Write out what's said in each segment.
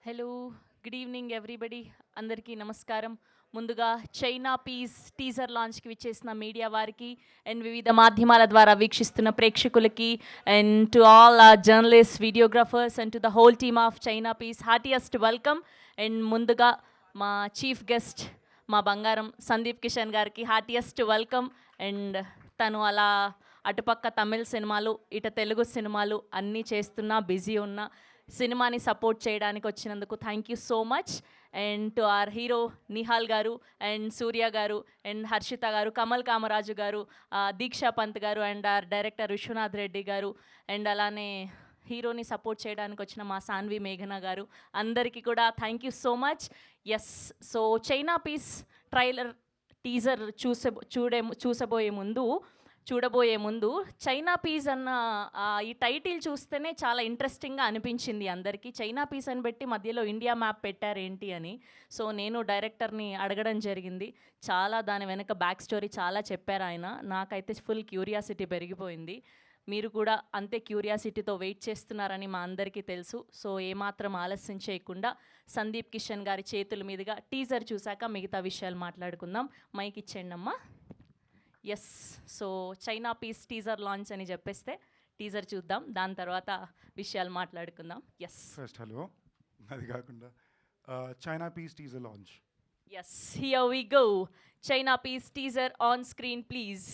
Hello, good evening everybody. అందరికీ నమస్కారం. ముందుగా చైనా పీస్ టీజర్ లాంచ్కి విచ్చేసిన మీడియా వారికి అండ్ వివిధ మాధ్యమాల ద్వారా వీక్షిస్తున్న ప్రేక్షకులకి and to all journalist videographers and to the whole team of China piece heartiest welcome. And ముందుగా మా చీఫ్ గెస్ట్ మా బంగారం సందీప్ కిషన్ గారికి హార్టియస్ట్ వెల్కమ్. అండ్ తను అలా అటుపక్క తమిళ్ సినిమాలు ఇటు తెలుగు సినిమాలు అన్నీ చేస్తున్నా బిజీ ఉన్నా సినిమాని సపోర్ట్ చేయడానికి వచ్చినందుకు thank you so much. And to our hero Nihal గారు అండ్ సూర్య గారు అండ్ హర్షిత గారు, కమల్ కామరాజు గారు, దీక్షా పంత్ గారు and our director Vishwanath Reddy గారు అండ్ అలానే హీరోని సపోర్ట్ చేయడానికి వచ్చిన మా సాన్వి మేఘన గారు, అందరికీ కూడా thank you so much. Yes, so China piece trailer teaser చూడబోయే ముందు చైనా పీస్ అన్న ఈ టైటిల్ చూస్తేనే చాలా ఇంట్రెస్టింగ్గా అనిపించింది అందరికీ. చైనా పీస్ అని పెట్టి మధ్యలో ఇండియా మ్యాప్ పెట్టారేంటి అని. సో నేను డైరెక్టర్ని అడగడం జరిగింది. చాలా దాని వెనక బ్యాక్ స్టోరీ చాలా చెప్పారు ఆయన. నాకైతే ఫుల్ క్యూరియాసిటీ పెరిగిపోయింది. మీరు కూడా అంతే క్యూరియాసిటీతో వెయిట్ చేస్తున్నారని మా అందరికీ తెలుసు. సో ఏమాత్రం ఆలస్యం చేయకుండా సందీప్ కిషన్ గారి చేతుల మీదుగా టీజర్ చూశాక మిగతా విషయాలు మాట్లాడుకుందాం. మైక్ ఇచ్చేయండి అమ్మా. Yes, so China piece teaser launch అని చెప్పేస్తే టీజర్ చూద్దాం, దాని తర్వాత విషయాలు మాట్లాడుకుందాం. ఎస్ ఫస్ట్ హలో, అది కాకుండా China piece teaser launch. Yes, here we go. China piece teaser on screen please.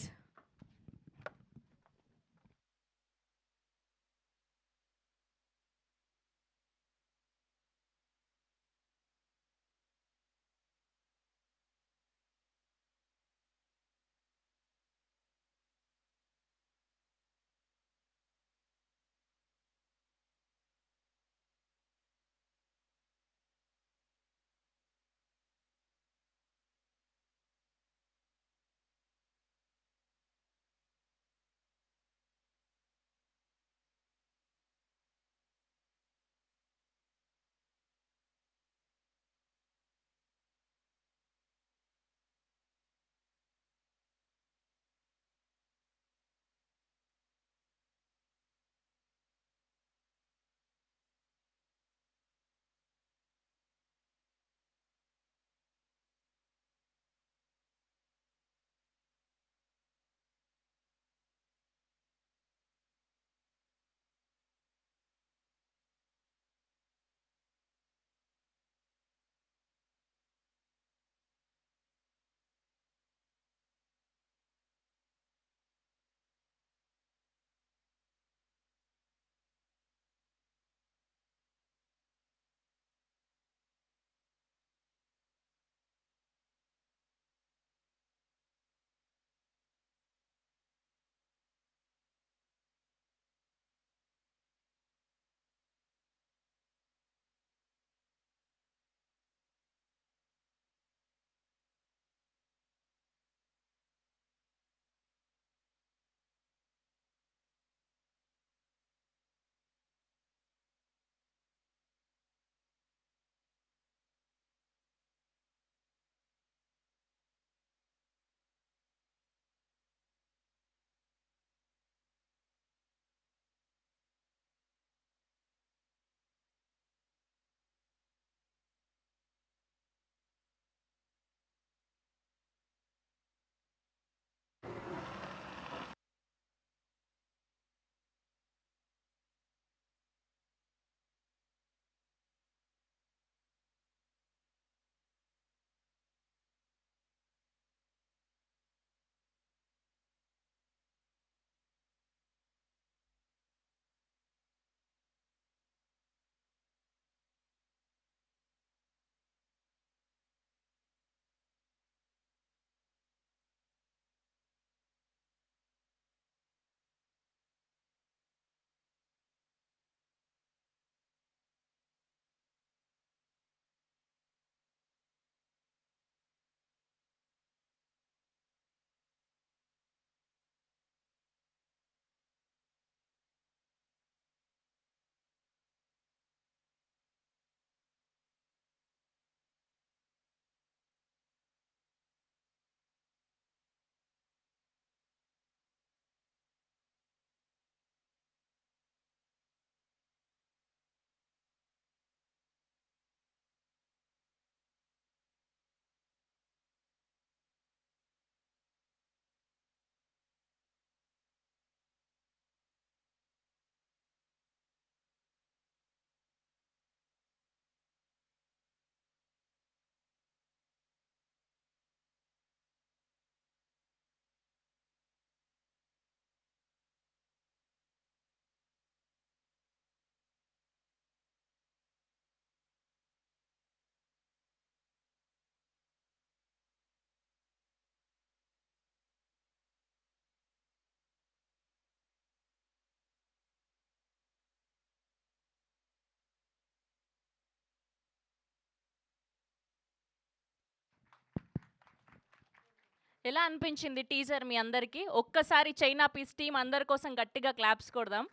ఎలా అనిపించింది టీజర్ మీ అందరికీ? ఒక్కసారి చైనా పీస్ టీమ్ అందరి కోసం గట్టిగా క్లాప్స్ కొడదాం.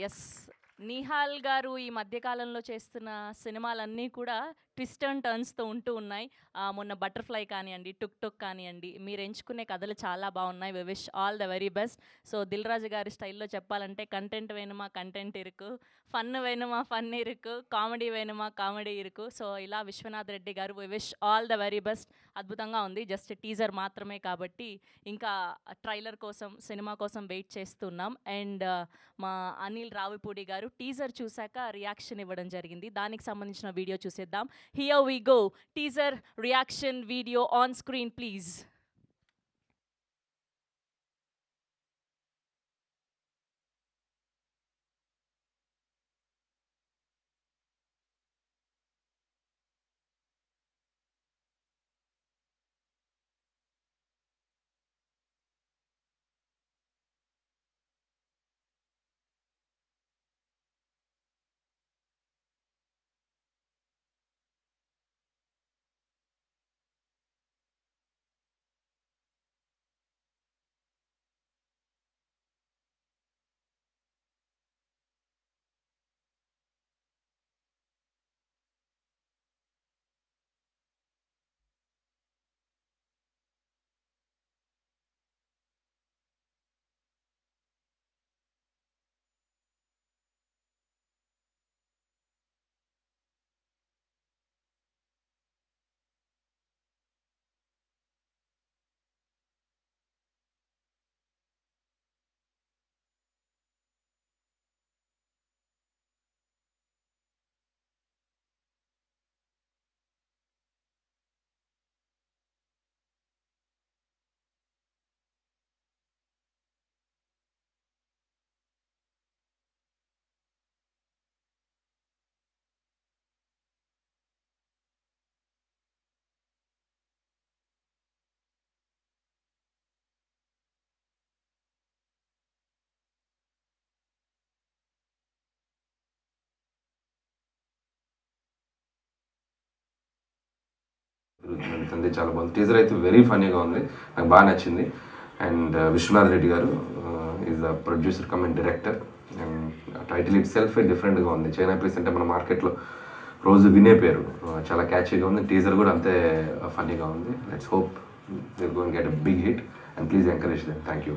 యెస్. నిహాల్ గారు ఈ మధ్య కాలంలో చేస్తున్న సినిమాలన్నీ కూడా ట్విస్ట్ అండ్ టర్న్స్‌తో ఉంటూ ఉన్నాయి. మొన్న 'బటర్‌ఫ్లై' కానియండి, 'టుక్ టుక్' కానియండి, మీరు ఎంచుకునే కథలు చాలా బాగున్నాయి. We wish all the very best. So 'Dil Raju' గారి స్టైల్‌లో చెప్పాలంటే కంటెంట్ వేణుమా కంటెంట్ ఇరుకు, ఫన్ వేణుమా ఫన్ ఇరుకు, కామెడీ వేణుమా కామెడీ ఇరుకు. సో ఇలా విశ్వనాథ్ రెడ్డి గారు we wish all the very best. అద్భుతంగా ఉంది. జస్ట్ టీజర్ మాత్రమే కాబట్టి ఇంకా ట్రైలర్ కోసం, సినిమా కోసం వెయిట్ చేస్తున్నాం. అండ్ మా అనిల్ రావిపూడి గారు టీజర్ చూశాక రియాక్షన్ ఇవ్వడం జరిగింది. దానికి సంబంధించిన వీడియో చూసేద్దాం. Here we go. Teaser reaction video on screen please. జరుగుతుంది చాలా బాగుంది. టీజర్ అయితే వెరీ ఫనీగా ఉంది, నాకు బాగా నచ్చింది. అండ్ విశ్వనాథ్ రెడ్డి గారు is the producer come and director. And title it self డిఫరెంట్గా ఉంది. చైనా ప్లేస్ అంటే మన మార్కెట్లో రోజు వినే పేరు. చాలా క్యాచీగా ఉంది. టీజర్ కూడా అంతే ఫనీగా ఉంది. Let's hope they're going get a big hit and please encourage them. Thank you.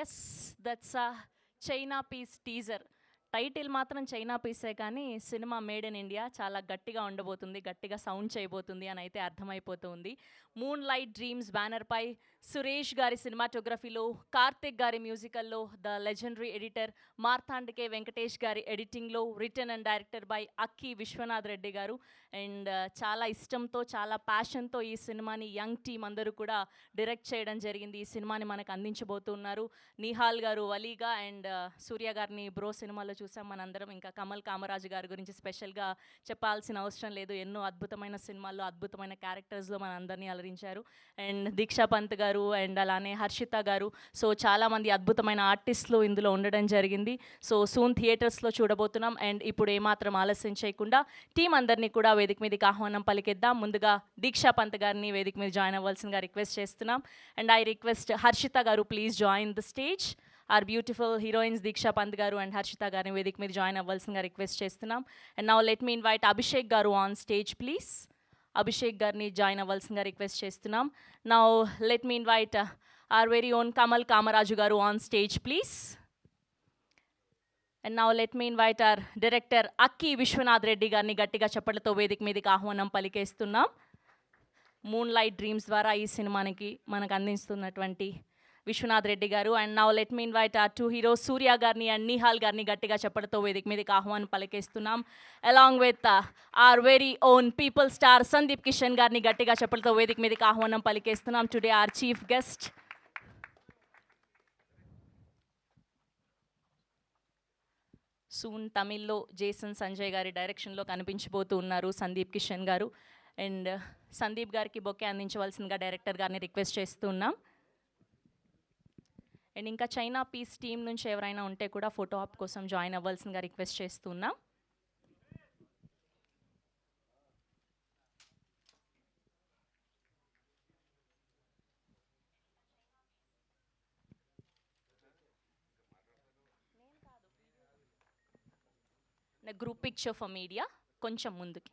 Yes, that's a China piece teaser. Title మాత్రం చైనా పీసే కానీ సినిమా మేడ్ ఇన్ ఇండియా చాలా గట్టిగా ఉండబోతుంది, గట్టిగా సౌండ్ చేయబోతుంది అని అయితే అర్థమైపోతుంది. మూన్ లైట్ డ్రీమ్స్ బ్యానర్పై సురేష్ గారి సినిమాటోగ్రఫీలో, కార్తిక్ గారి మ్యూజికల్లో, ద లెజెండరీ ఎడిటర్ మార్తాండకే వెంకటేష్ గారి ఎడిటింగ్లో, రిటర్న్ అండ్ డైరెక్టర్ బై అక్కి విశ్వనాథ్ రెడ్డి గారు. అండ్ చాలా ఇష్టంతో, చాలా ప్యాషన్తో ఈ సినిమాని యంగ్ టీమ్ అందరూ కూడా డైరెక్ట్ చేయడం జరిగింది. ఈ సినిమాని మనకు అందించబోతున్నారు నిహాల్ గారు వలీగా, అండ్ సూర్య గారిని బ్రో సినిమాలో చూసాం మనందరం. ఇంకా కమల్ కామరాజు గారి గురించి స్పెషల్గా చెప్పాల్సిన అవసరం లేదు. ఎన్నో అద్భుతమైన సినిమాల్లో, అద్భుతమైన క్యారెక్టర్స్లో మన అందరినీ అలరించారు. అండ్ దీక్షా పంత్ గారు, అండ్ అలానే హర్షిత గారు. సో చాలామంది అద్భుతమైన ఆర్టిస్టులు ఇందులో ఉండడం జరిగింది. సో సూన్ థియేటర్స్లో చూడబోతున్నాం. అండ్ ఇప్పుడు ఏమాత్రం ఆలస్యం చేయకుండా టీం అందరినీ కూడా వేదిక మీదకి ఆహ్వానం పలికిద్దాం. ముందుగా దీక్షా పంత్ గారిని వేదిక మీద జాయిన్ అవ్వాల్సిందిగా రిక్వెస్ట్ చేస్తున్నాం. అండ్ ఐ రిక్వెస్ట్ హర్షిత గారు please join the stage. Our beautiful heroines Deeksha Pant గారు అండ్ హర్షిత గారిని వేదిక మీద జాయిన్ అవ్వాల్సిందిగా రిక్వెస్ట్ చేస్తున్నాం. And now let me invite Abhishek గారు ఆన్ స్టేజ్ ప్లీజ్. అభిషేక్ గారిని జాయిన్ అవ్వాల్సిందిగా రిక్వెస్ట్ చేస్తున్నాం. Now let me invite our very own Kamal Kamaraju గారు on stage please. And now let me invite our director Akki Vishwanath Reddy గారిని గట్టిగా చప్పట్లతో వేదిక మీదకి ఆహ్వానం పలికేస్తున్నాం. మూన్ లైట్ డ్రీమ్స్ ద్వారా ఈ సినిమానికి మనకు అందిస్తున్నటువంటి విశ్వనాథ్ రెడ్డి గారు. And now let me invite our two heroes Surya గారిని అండ్ నిహాల్ గారిని గట్టిగా చెప్పడంతో వేదిక మీదకి ఆహ్వానం పలికేస్తున్నాం. Along with our very own people star Sandeep Kishan గారిని గట్టిగా చెప్పడంతో వేదిక మీదకి ఆహ్వానం పలికేస్తున్నాం. Today our chief guest. Soon తమిళ్లో జేసన్ సంజయ్ గారి డైరెక్షన్లో కనిపించబోతూ ఉన్నారు సందీప్ కిషన్ గారు. అండ్ సందీప్ గారికి బొకే అందించవలసిందిగా డైరెక్టర్ గారిని రిక్వెస్ట్ చేస్తున్నాం. అండ్ ఇంకా చైనా పీస్ టీం నుంచి ఎవరైనా ఉంటే కూడా ఫోటో ఆప్ కోసం జాయిన్ అవ్వాల్సిందిగా రిక్వెస్ట్ చేస్తున్నాం. గ్రూప్ పిక్చర్ ఫర్ మీడియా కొంచెం ముందుకి.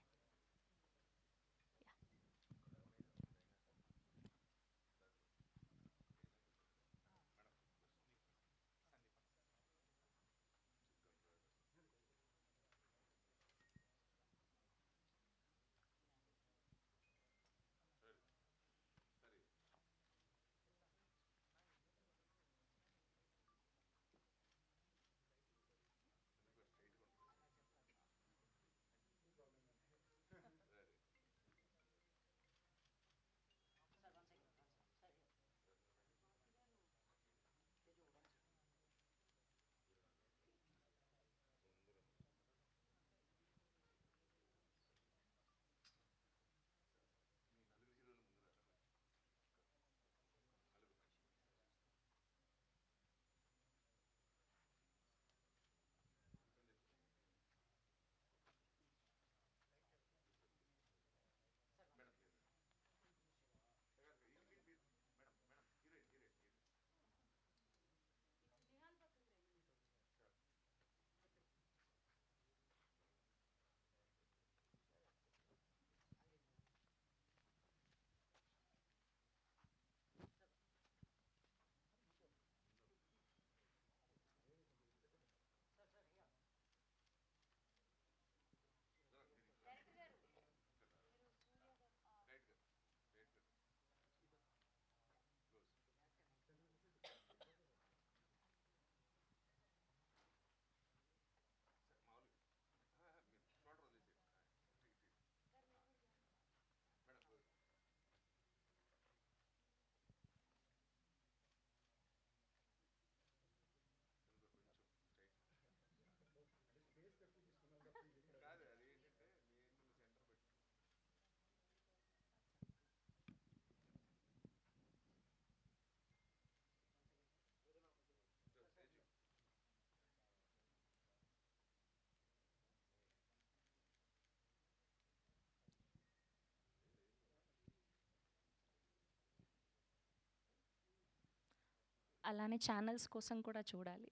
అలానే ఛానల్స్ కోసం కూడా చూడాలి.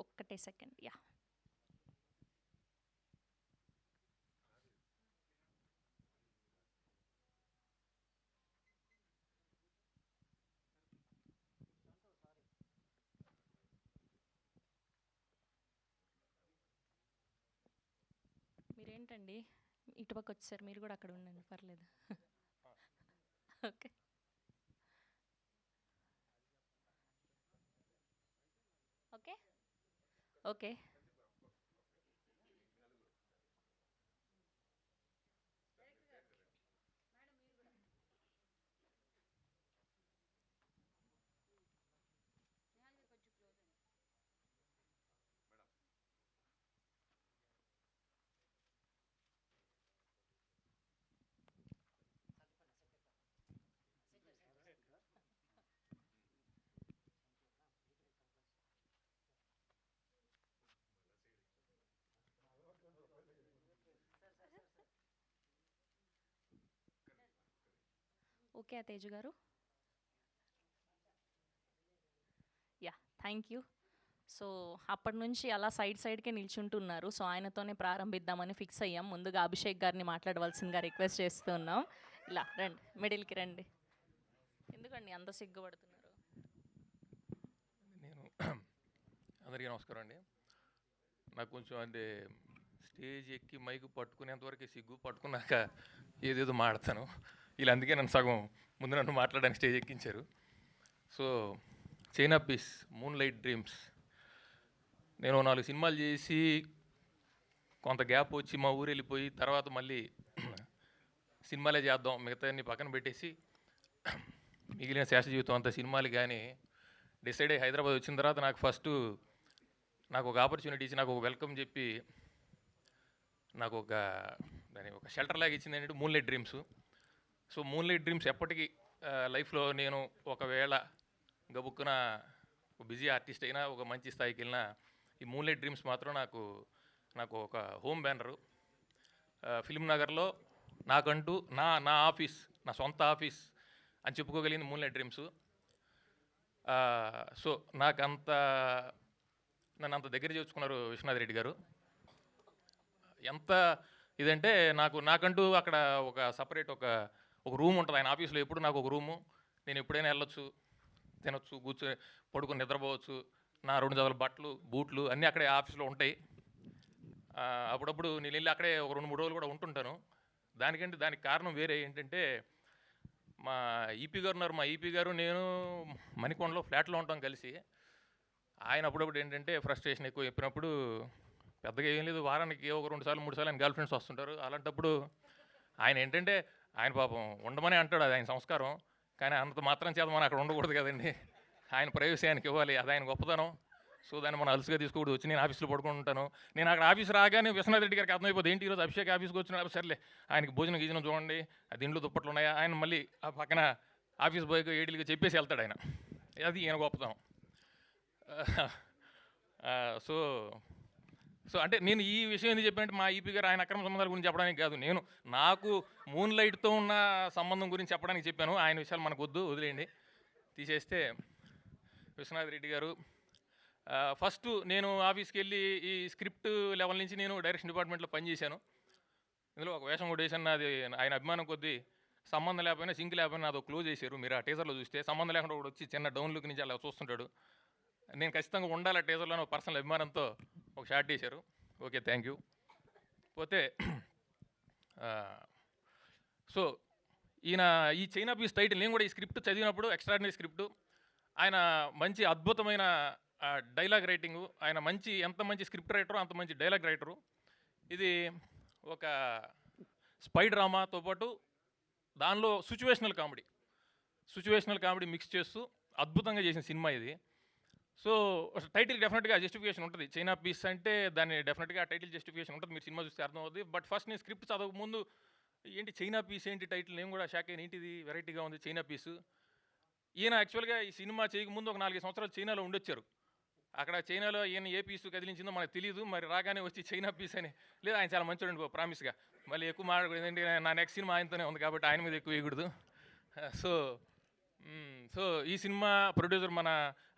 ఒక్కటే సెకండ్. యా, మీరేంటండి ఇటుపక్క వచ్చారు, మీరు కూడా అక్కడ ఉండండి, పర్లేదు. Okay, okay, okay. Okay Teju గారు. Yeah, thank you. సో అప్పటి నుంచి అలా సైడ్కే నిల్చుంటున్నారు. సో ఆయనతోనే ప్రారంభిద్దామని ఫిక్స్ అయ్యాం. ముందుగా అభిషేక్ గారిని మాట్లాడవలసిందిగా రిక్వెస్ట్ చేస్తున్నాం. ఇలా రండి, మిడిల్కి రండి. ఎందుకండి అంత సిగ్గుపడుతున్నారు? నేను అందరికీ నమస్కారం అండి. నాకు కొంచెం అంటే స్టేజ్ ఎక్కి మైకు పట్టుకునేంతవరకు సిగ్గు, పట్టుకున్నాక ఏదేదో మాడతాను. వీళ్ళు అందుకే నన్ను సగం ముందు నన్ను మాట్లాడడానికి స్టేజ్ ఎక్కించారు. So China Piece, Moonlight Dreams, నేను 4 సినిమాలు చేసి కొంత గ్యాప్ వచ్చి మా ఊరు వెళ్ళిపోయి తర్వాత మళ్ళీ సినిమాలే చేద్దాం మిగతా అన్ని పక్కన పెట్టేసి మిగిలిన శేష జీవితం అంతా సినిమాలు కానీ డిసైడ్ అయ్యి హైదరాబాద్ వచ్చిన తర్వాత నాకు ఒక ఆపర్చునిటీ ఇచ్చి నాకు ఒక వెల్కమ్ చెప్పి నాకు దాని ఒక షెల్టర్ లాగా ఇచ్చింది ఏంటంటే moon light dreams. So moon light dreams ఎప్పటికీ లైఫ్లో నేను ఒకవేళ గబుక్కున బిజీ ఆర్టిస్ట్ అయినా ఒక మంచి స్థాయికి వెళ్ళినా ఈ మూన్ లైట్ డ్రీమ్స్ మాత్రం నాకు ఒక హోమ్ బ్యానరు. ఫిల్మ్ నగర్లో నాకంటూ నా ఆఫీస్, నా సొంత ఆఫీస్ అని చెప్పుకోగలిగింది మూన్ లైట్ డ్రీమ్స్. సో నన్ను అంత దగ్గర చేర్చుకున్నారు విశ్వనాథ్ రెడ్డి గారు. ఎంత ఇదంటే నాకంటూ అక్కడ ఒక సపరేట్ ఒక రూమ్ ఉంటుంది ఆయన ఆఫీస్లో. ఎప్పుడు నాకు ఒక రూము, నేను ఎప్పుడైనా వెళ్ళొచ్చు, తినొచ్చు, కూర్చొని పడుకొని నిద్రపోవచ్చు, నా 2 జతల బట్టలు, బూట్లు అన్నీ అక్కడే ఆఫీస్లో ఉంటాయి. అప్పుడప్పుడు నేను వెళ్ళి అక్కడే ఒక 2-3 రోజులు కూడా ఉంటుంటాను. దానికి కారణం వేరే ఏంటంటే మా ఈపీ గారు ఉన్నారు. మా ఈపీ గారు నేను మణికొండలో ఫ్లాట్లో ఉంటాం కలిసి. ఆయన అప్పుడప్పుడు ఏంటంటే ఫ్రస్ట్రేషన్ ఎక్కువ చెప్పినప్పుడు పెద్దగా ఏం లేదు, వారానికి ఒక 2 సార్లు 3 సార్లు ఆయన గర్ల్ ఫ్రెండ్స్ వస్తుంటారు. అలాంటప్పుడు ఆయన ఏంటంటే ఆయన పాపం ఉండమని అంటాడు, అది ఆయన సంస్కారం. కానీ అంత మాత్రం చేత మనం అక్కడ ఉండకూడదు కదండి, ఆయన ప్రైవసీ ఆయనకి ఇవ్వాలి, అది ఆయన గొప్పతనం. సో దాన్ని మనం అలసిగా తీసుకోకూడదు. వచ్చి నేను ఆఫీస్లో పడుకుంటాను. నేను అక్కడ ఆఫీస్ రాగానే విశ్వనాథ్ రెడ్డి గారికి అర్థమైపోతుంది, ఏంటి ఈరోజు అభిషేక్ ఆఫీస్కి వచ్చిన, సర్లే ఆయనకి భోజనం గీజనం చూడండి, అది ఇంట్లో దుప్పట్లు ఉన్నాయా, ఆయన మళ్ళీ ఆ పక్కన ఆఫీస్ బాయ్కి ఏడీలుగా చెప్పేసి వెళ్తాడు ఆయన. అది ఈయన గొప్పతనం. సో అంటే నేను ఈ విషయం ఎందుకు చెప్పానంటే మా ఈపీ గారు ఆయన అక్రమ సంబంధాల గురించి చెప్పడానికి కాదు, నాకు మూన్ లైట్తో ఉన్న సంబంధం గురించి చెప్పడానికి చెప్పాను. ఆయన విషయాలు మనకు వదిలేయండి, తీసేస్తే విశ్వనాథ్ రెడ్డి గారు ఫస్ట్ నేను ఆఫీస్కి వెళ్ళి ఈ స్క్రిప్ట్ లెవెల్ నుంచి నేను డైరెక్షన్ డిపార్ట్మెంట్లో పనిచేశాను. ఇందులో ఒక వేషం కూడా వేసాను. అది ఆయన అభిమానం కొద్దీ సంబంధం లేకపోయినా సింక్ లేకపోయినా అదో క్లోజ్ చేశారు. మీరు ఆ టీజర్లో చూస్తే సంబంధం లేకుండా కూడా వచ్చి చిన్న డౌన్ లుక్ నుంచి అలా చూస్తుంటాడు. నేను ఖచ్చితంగా ఉండాలి ఆ టీజర్లో పర్సనల్ అభిమానంతో ఒక షాట్ చేశారు. Okay, thank you. పోతే సో ఈ చైనా పీస్ టైటిల్ నేను కూడా ఈ స్క్రిప్ట్ చదివినప్పుడు ఎక్స్ట్రాడినరీ స్క్రిప్ట్, ఆయన మంచి అద్భుతమైన డైలాగ్ రైటింగు, ఆయన ఎంత మంచి స్క్రిప్ట్ రైటరు అంత మంచి డైలాగ్ రైటరు. ఇది ఒక స్పై డ్రామాతో పాటు దానిలో సిచ్యువేషనల్ కామెడీ మిక్స్ చేస్తూ అద్భుతంగా చేసిన సినిమా ఇది. సో టైటిల్ డెఫినెట్గా జస్టిఫికేషన్ ఉంటుంది. చైనా పీస్ అంటే దాన్ని డెఫినెట్గా టైటిల్ జస్టిఫికేషన్ ఉంటుంది, మీరు సినిమా చూస్తే అర్థమవుతుంది. బట్ ఫస్ట్ నేను స్క్రిప్ట్ చదవక ముందు ఏంటి చైనా పీస్ ఏంటి టైటిల్, నేను కూడా షాక్ అయిన, ఏంటిది వెరైటీగా ఉంది చైనా పీసు. ఈయన యాక్చువల్గా ఈ సినిమా చేయకముందు ఒక 4 సంవత్సరాలు చైనాలో ఉండొచ్చారు. అక్కడ చైనాలో ఈయన ఏ పీసు కదిలించిందో మనకు తెలియదు. మరి రాగానే వచ్చి చైనా పీస్ అని, లేదు ఆయన చాలా మంచోడండి ప్రామిస్గా, మళ్ళీ ఎక్కువ మాట్లాడకూడదు, ఎందుకంటే నా నెక్స్ట్ సినిమా ఆయనతోనే ఉంది కాబట్టి ఆయన మీద ఎక్కువ వేయకూడదు. సో ఈ సినిమా ప్రొడ్యూసర్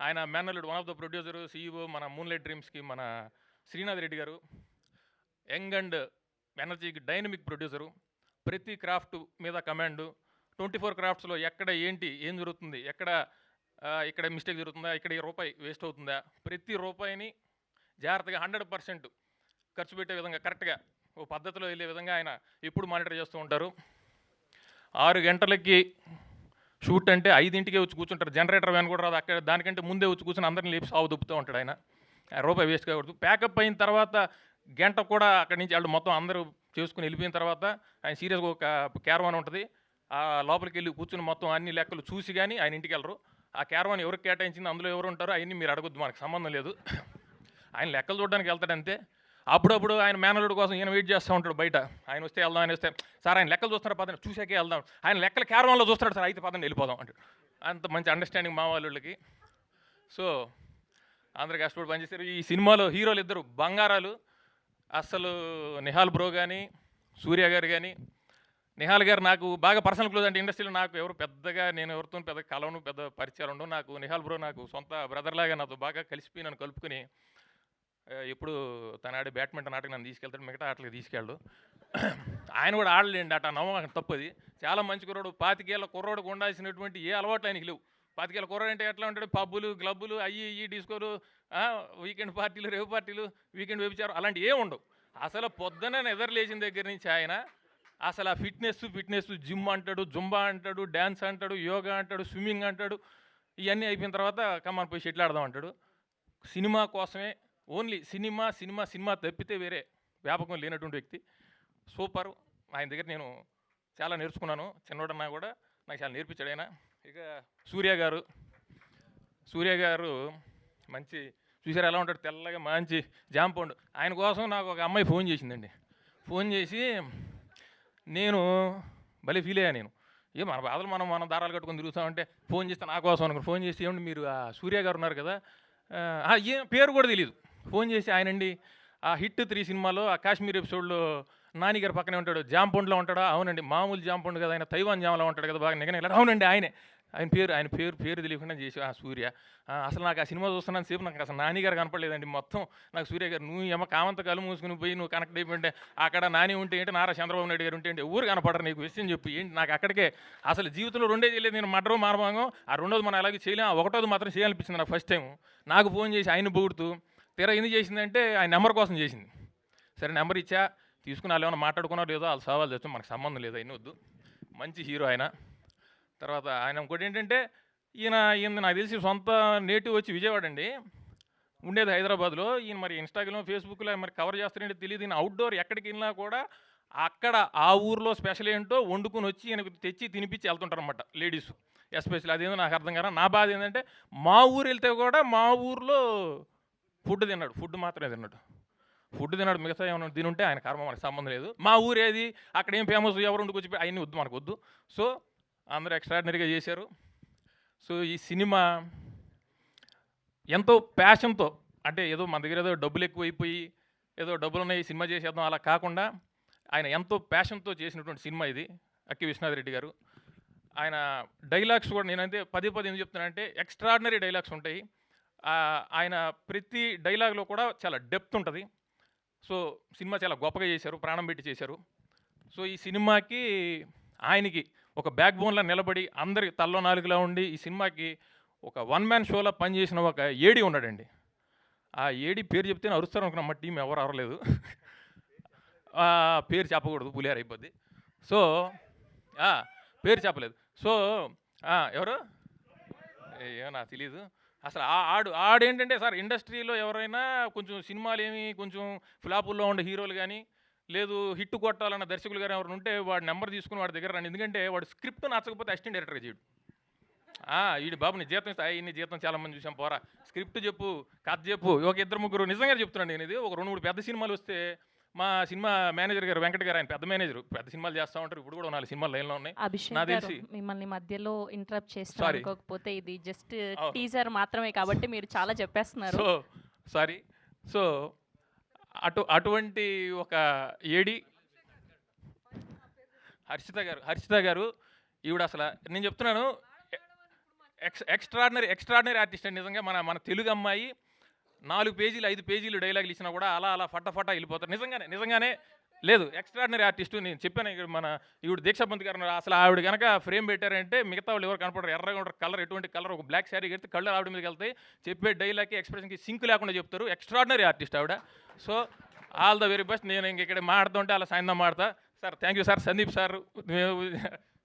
ఆయన మేనల్లుడు, one of the producer, CEO మన మూన్ లైట్ డ్రీమ్స్కి మన శ్రీనాథ్ రెడ్డి గారు. యంగ్ అండ్ ఎనర్జీకి డైనమిక్ ప్రొడ్యూసరు, ప్రతి క్రాఫ్ట్ మీద కమాండు, 24 క్రాఫ్ట్స్లో ఎక్కడ ఏం జరుగుతుంది, ఇక్కడ మిస్టేక్ జరుగుతుందా, ఇక్కడ ఈ రూపాయి వేస్ట్ అవుతుందా, ప్రతి రూపాయిని జాగ్రత్తగా 100% ఖర్చు పెట్టే విధంగా కరెక్ట్గా ఓ పద్ధతిలో వెళ్ళే విధంగా ఆయన ఎప్పుడు మానిటర్ చేస్తూ ఉంటారు. 6 గంటలకి షూట్ అంటే 5ంటికే వచ్చి కూర్చుంటారు. జనరేటర్ వ్యాన్ కూడా రాదు, అక్కడ దానికంటే ముందే వచ్చి కూర్చొని అందరిని లేపి సాగు దుప్పుతూ ఉంటాడు ఆయన. రూపాయి వేస్ట్ కాకూడదు. ప్యాకప్ అయిన తర్వాత గంట కూడా అక్కడి నుంచి వాళ్ళు మొత్తం అందరూ చేసుకుని వెళ్ళిపోయిన తర్వాత ఆయన సీరియస్గా ఒక క్యారవాన్ ఉంటుంది, ఆ లోపలికి వెళ్ళి కూర్చుని మొత్తం అన్ని లెక్కలు చూసి కానీ ఆయన ఇంటికి వెళ్ళరు. ఆ క్యారవాన్ ఎవరికి కేటాయించింది, అందులో ఎవరు ఉంటారో అవన్నీ మీరు అడగొద్దు, మనకు సంబంధం లేదు. ఆయన లెక్కలు చూడడానికి వెళ్తాడంతే. అప్పుడప్పుడు ఆయన మేనలుడు కోసం ఈయన వెయిట్ చేస్తూ ఉంటాడు బయట. ఆయన వస్తే వెళ్దాం, ఆయన వస్తే సార్ ఆయన లెక్కలు చూస్తారా పదండి, చూసాకే వెళ్దాం, ఆయన లెక్కలు క్యారవాన్లో చూస్తాడు సార్, అయితే పదండి వెళ్ళిపోదాం అంటాడు. అంత మంచి అండర్స్టాండింగ్ మా వాళ్ళకి. సో అందరికి కష్టపడి పనిచేస్తారు. ఈ సినిమాలో హీరోలు ఇద్దరు బంగారాలు అస్సలు, నిహాల్ బ్రో కానీ సూర్య గారు కానీ. నిహాల్ గారు నాకు బాగా పర్సనల్ క్లోజ్, అంటే ఇండస్ట్రీలో నాకు ఎవరు పెద్దగా నేను ఎవరితో పెద్ద కలవను, పెద్ద పరిచయాలు ఉండవు. నాకు నిహాల్ బ్రో నాకు సొంత బ్రదర్లాగా నాతో బాగా కలిసిపోయి నన్ను కలుపుకొని ఎప్పుడు తను ఆడే బ్యాడ్మింటన్ ఆటకి నన్ను తీసుకెళ్తాడు, మిగతా ఆటలకు తీసుకెళ్ళడు. ఆయన కూడా ఆడలేండి అట, నవ్వ తప్పది. చాలా మంచి కుర్రాడు, 25 ఏళ్ళ కుర్రాడుకు ఉండాల్సినటువంటి ఏ అలవాట్లు ఆయనకి లేవు. 25 ఏళ్ళ కుర్రాడు అంటే ఎట్లా ఉంటాడు, పబ్బులు క్లబ్బులు అయ్యి డిస్కోలు, వీకెండ్ పార్టీలు, రేవు పార్టీలు, వీకెండ్ వ్యభిచారం అలాంటి ఏ ఉండవు. అసలు పొద్దున్న నిద్ర లేచిన దగ్గర నుంచి ఆయన అసలు ఆ ఫిట్నెస్ జిమ్ అంటాడు, జుంబా అంటాడు, డ్యాన్స్ అంటాడు, యోగా అంటాడు, స్విమ్మింగ్ అంటాడు. ఇవన్నీ అయిపోయిన తర్వాత కమాన్ పోయి షటిల్ ఆడదాం అంటాడు. సినిమా కోసమే ఓన్లీ సినిమా తప్పితే వేరే వ్యాపకం లేనటువంటి వ్యక్తి. సూపర్. ఆయన దగ్గర నేను చాలా నేర్చుకున్నాను. చిన్నోడన్నా కూడా నాకు చాలా నేర్పించాడు ఆయన. ఇక సూర్య గారు మంచి చూసారు ఎలా ఉంటాడు, తెల్లగా మంచి జామ పండు. ఆయన కోసం నాకు ఒక అమ్మాయి ఫోన్ చేసిందండి. ఫోన్ చేసి నేను భలే ఫీల్ అయ్యా. నేను మన బాధలు మనం దారాలు కట్టుకొని తిరుగుతామంటే ఫోన్ చేస్తే నా కోసం అనుకుని ఫోన్ చేసి ఏమండి మీరు ఆ సూర్య గారు ఉన్నారు కదా, ఏం పేరు కూడా తెలియదు. ఫోన్ చేసి ఆయనండి ఆ హిట్ 3 సినిమాలో ఆ కాశ్మీర్ ఎపిసోడ్లో నాని గారు పక్కనే ఉంటాడు, జాంపండులో ఉంటాడా? అవునండి. మామూలు జాంపండు కదా ఆయన, తైవాన్ జామలో ఉంటాడు కదా బాగా నిగన. అవునండి ఆయనే. ఆయన పేరు తెలియకుండా చేసి ఆ సూర్య. అసలు నాకు ఆ సినిమా చూస్తున్నాను సేపు నాకు అసలు నాని గారు కనపడలేదండి. మొత్తం నాకు సూర్య గారు, నువ్వు ఏమో కామంత కళ్ళు మూసుకుని పోయి నువ్వు కనెక్ట్ అయిపోయింటే అక్కడ నాని ఉంటే ఏంటి, నారా చంద్రబాబు నాయుడు గారు ఉంటే ఏంటి, ఊరు కనపడరు నీకు విషయం చెప్పి ఏంటి. నాకు అక్కడికే అసలు జీవితంలో రెండే చేయలేదు నేను, మర్డరు మానభంగం. ఆ రెండోది మనం అలాగే చేయలేం, ఆ ఒకటోది మాత్రం చేయాలనిపించింది నాకు ఫస్ట్ టైం. నాకు ఫోన్ చేసి ఆయన పొగుడుతూ తీరా ఎందుకు చేసిందంటే ఆయన నెంబర్ కోసం చేసింది. సరే నెంబర్ ఇచ్చా, తీసుకుని వాళ్ళు ఏమైనా మాట్లాడుకున్నారో లేదో వాళ్ళు సవాల్ తెచ్చు, మనకు సంబంధం లేదు, అయిన వద్దు. మంచి హీరో ఆయన. తర్వాత ఆయన ఇంకోటి ఏంటంటే ఈయన నాకు తెలిసి సొంత నేటివ్ వచ్చి విజయవాడ అండి, ఉండేది హైదరాబాద్లో. ఈయన మరి ఇన్స్టాగ్రామ్ ఫేస్బుక్లో మరి కవర్ చేస్తారంటే తెలియదు. ఈయన అవుట్డోర్ ఎక్కడికి వెళ్ళినా కూడా అక్కడ ఆ ఊర్లో స్పెషల్ ఏంటో వండుకొని వచ్చి ఈయనకు తెచ్చి తినిపించి వెళ్తుంటారు అనమాట లేడీస్ ఎస్పెషల్లీ. అదేందో నాకు అర్థం కాదు. నా బాధ ఏంటంటే మా ఊరు వెళ్తే కూడా మా ఊర్లో ఫుడ్ మాత్రమే తిన్నాడు. ఫుడ్ తిన్నాడు, మిగతా ఏమైనా తినుంటే ఆయన కర్మ, మనకు సంబంధం లేదు. మా ఊరు ఏది, అక్కడ ఏం ఫేమస్, ఎవరు వండుకొచ్చి అవన్నీ వద్దు, మనకు వద్దు. సో అందరూ ఎక్స్ట్రాడినరీగా చేశారు. సో ఈ సినిమా ఎంతో ప్యాషన్తో, అంటే ఏదో మన దగ్గర ఏదో డబ్బులు ఎక్కువైపోయి ఏదో డబ్బులు ఉన్నాయి సినిమా చేసేద్దాం అలా కాకుండా ఆయన ఎంతో ప్యాషన్తో చేసినటువంటి సినిమా ఇది. అక్కి విశ్వనాథ్ రెడ్డి గారు ఆయన డైలాగ్స్ కూడా నేనైతే పదే ఎందుకు చెప్తున్నానంటే ఎక్స్ట్రాడినరీ డైలాగ్స్ ఉంటాయి. ఆయన ప్రతి డైలాగ్లో కూడా చాలా డెప్త్ ఉంటుంది. సో సినిమా చాలా గొప్పగా చేశారు, ప్రాణం పెట్టి చేశారు. సో ఈ సినిమాకి ఆయనకి ఒక బ్యాక్ బోన్లా నిలబడి అందరి తల్లో నాలుగులా ఉండి ఈ సినిమాకి ఒక 1 మ్యాన్ షోలో పనిచేసిన ఒక ఏడి ఉన్నాడండి. ఆ ఏడి పేరు చెప్తే అరుస్తారు అనుకున్నా, మా టీం ఎవరు అరవలేదు. పేరు చెప్పకూడదు, పులిహార అయిపోద్ది. సో పేరు చెప్పలేదు. సో ఎవరు ఏమో నాకు తెలీదు అసలు. ఆడేంటంటే సార్, ఇండస్ట్రీలో ఎవరైనా కొంచెం సినిమాలు ఏమి కొంచెం ఫ్లాపుల్లో ఉండే హీరోలు కానీ లేదు హిట్ కొట్టాలన్న దర్శకులు గారు ఎవరైనా ఉంటే వాడి నెంబర్ తీసుకుని వాడి దగ్గర రండి. ఎందుకంటే వాడు స్క్రిప్ట్ నచ్చకపోతే అసిస్టెంట్ డైరెక్టర్గా చేయడు. వీడి బాబు నీ జీతం ఇస్తా, నీ జీతం చాలామంది చూసాం, పోరా స్క్రిప్ట్ చెప్పు, కథ చెప్పు. ఒక 2-3 నిజంగా చెప్తున్నాను నేను. ఇది ఒక 2-3 పెద్ద సినిమాలు వస్తే మా సినిమా మేనేజర్ గారు వెంకట గారు, ఆయన పెద్ద మేనేజర్, పెద్ద సినిమాలు చేస్తూ ఉంటారు. ఇప్పుడు కూడా 4 సినిమాలు లైన్లో ఉన్నాయి. నాకు తెలిసి మిమ్మల్ని మధ్యలో ఇంటరప్ట్ చేసుకోకపోతే ఇది జస్ట్ టీజర్ మాత్రమే కాబట్టి మీరు చాలా చెప్పేస్తున్నారు. So sorry. సో అటువంటి ఒక ఏడి హర్షిత గారు ఈవిడ అసలు నేను చెప్తున్నాను ఎక్స్ట్రాడినరీ ఆర్టిస్ట్ అండి. నిజంగా మన తెలుగు అమ్మాయి 4 పేజీలు 5 పేజీలు డైలాగులు ఇచ్చినా కూడా అలా ఫట్టా వెళ్ళిపోతారు. నిజంగానే లేదు, ఎక్స్ట్రాడినరీ ఆర్టిస్ట్. నేను చెప్పాను ఈవిడ దీక్షాపంత్ గారు, అసలు ఆవిడ కనుక ఫ్రేమ్ పెట్టారంటే మిగతా వాళ్ళు ఎవరు కనపడరు. ఎర్రగా ఉంటారు, కలర్ ఎటువంటి కలర్, ఒక బ్లాక్ శారీ కడితే కళ్ళు ఆవిడ మీదకి వెళ్తాయి. చెప్పే డైలాగ్కి ఎక్స్ప్రెషన్కి సింక్ లేకుండా చెప్తారు. ఎక్స్ట్రాడినరీ ఆర్టిస్ట్ ఆవిడ. So all the very best. నేను ఇక్కడ మాట్లాడుతుంటే అలా సాయంత్రం మాడతా. Sir thank you sir. Sandeep sir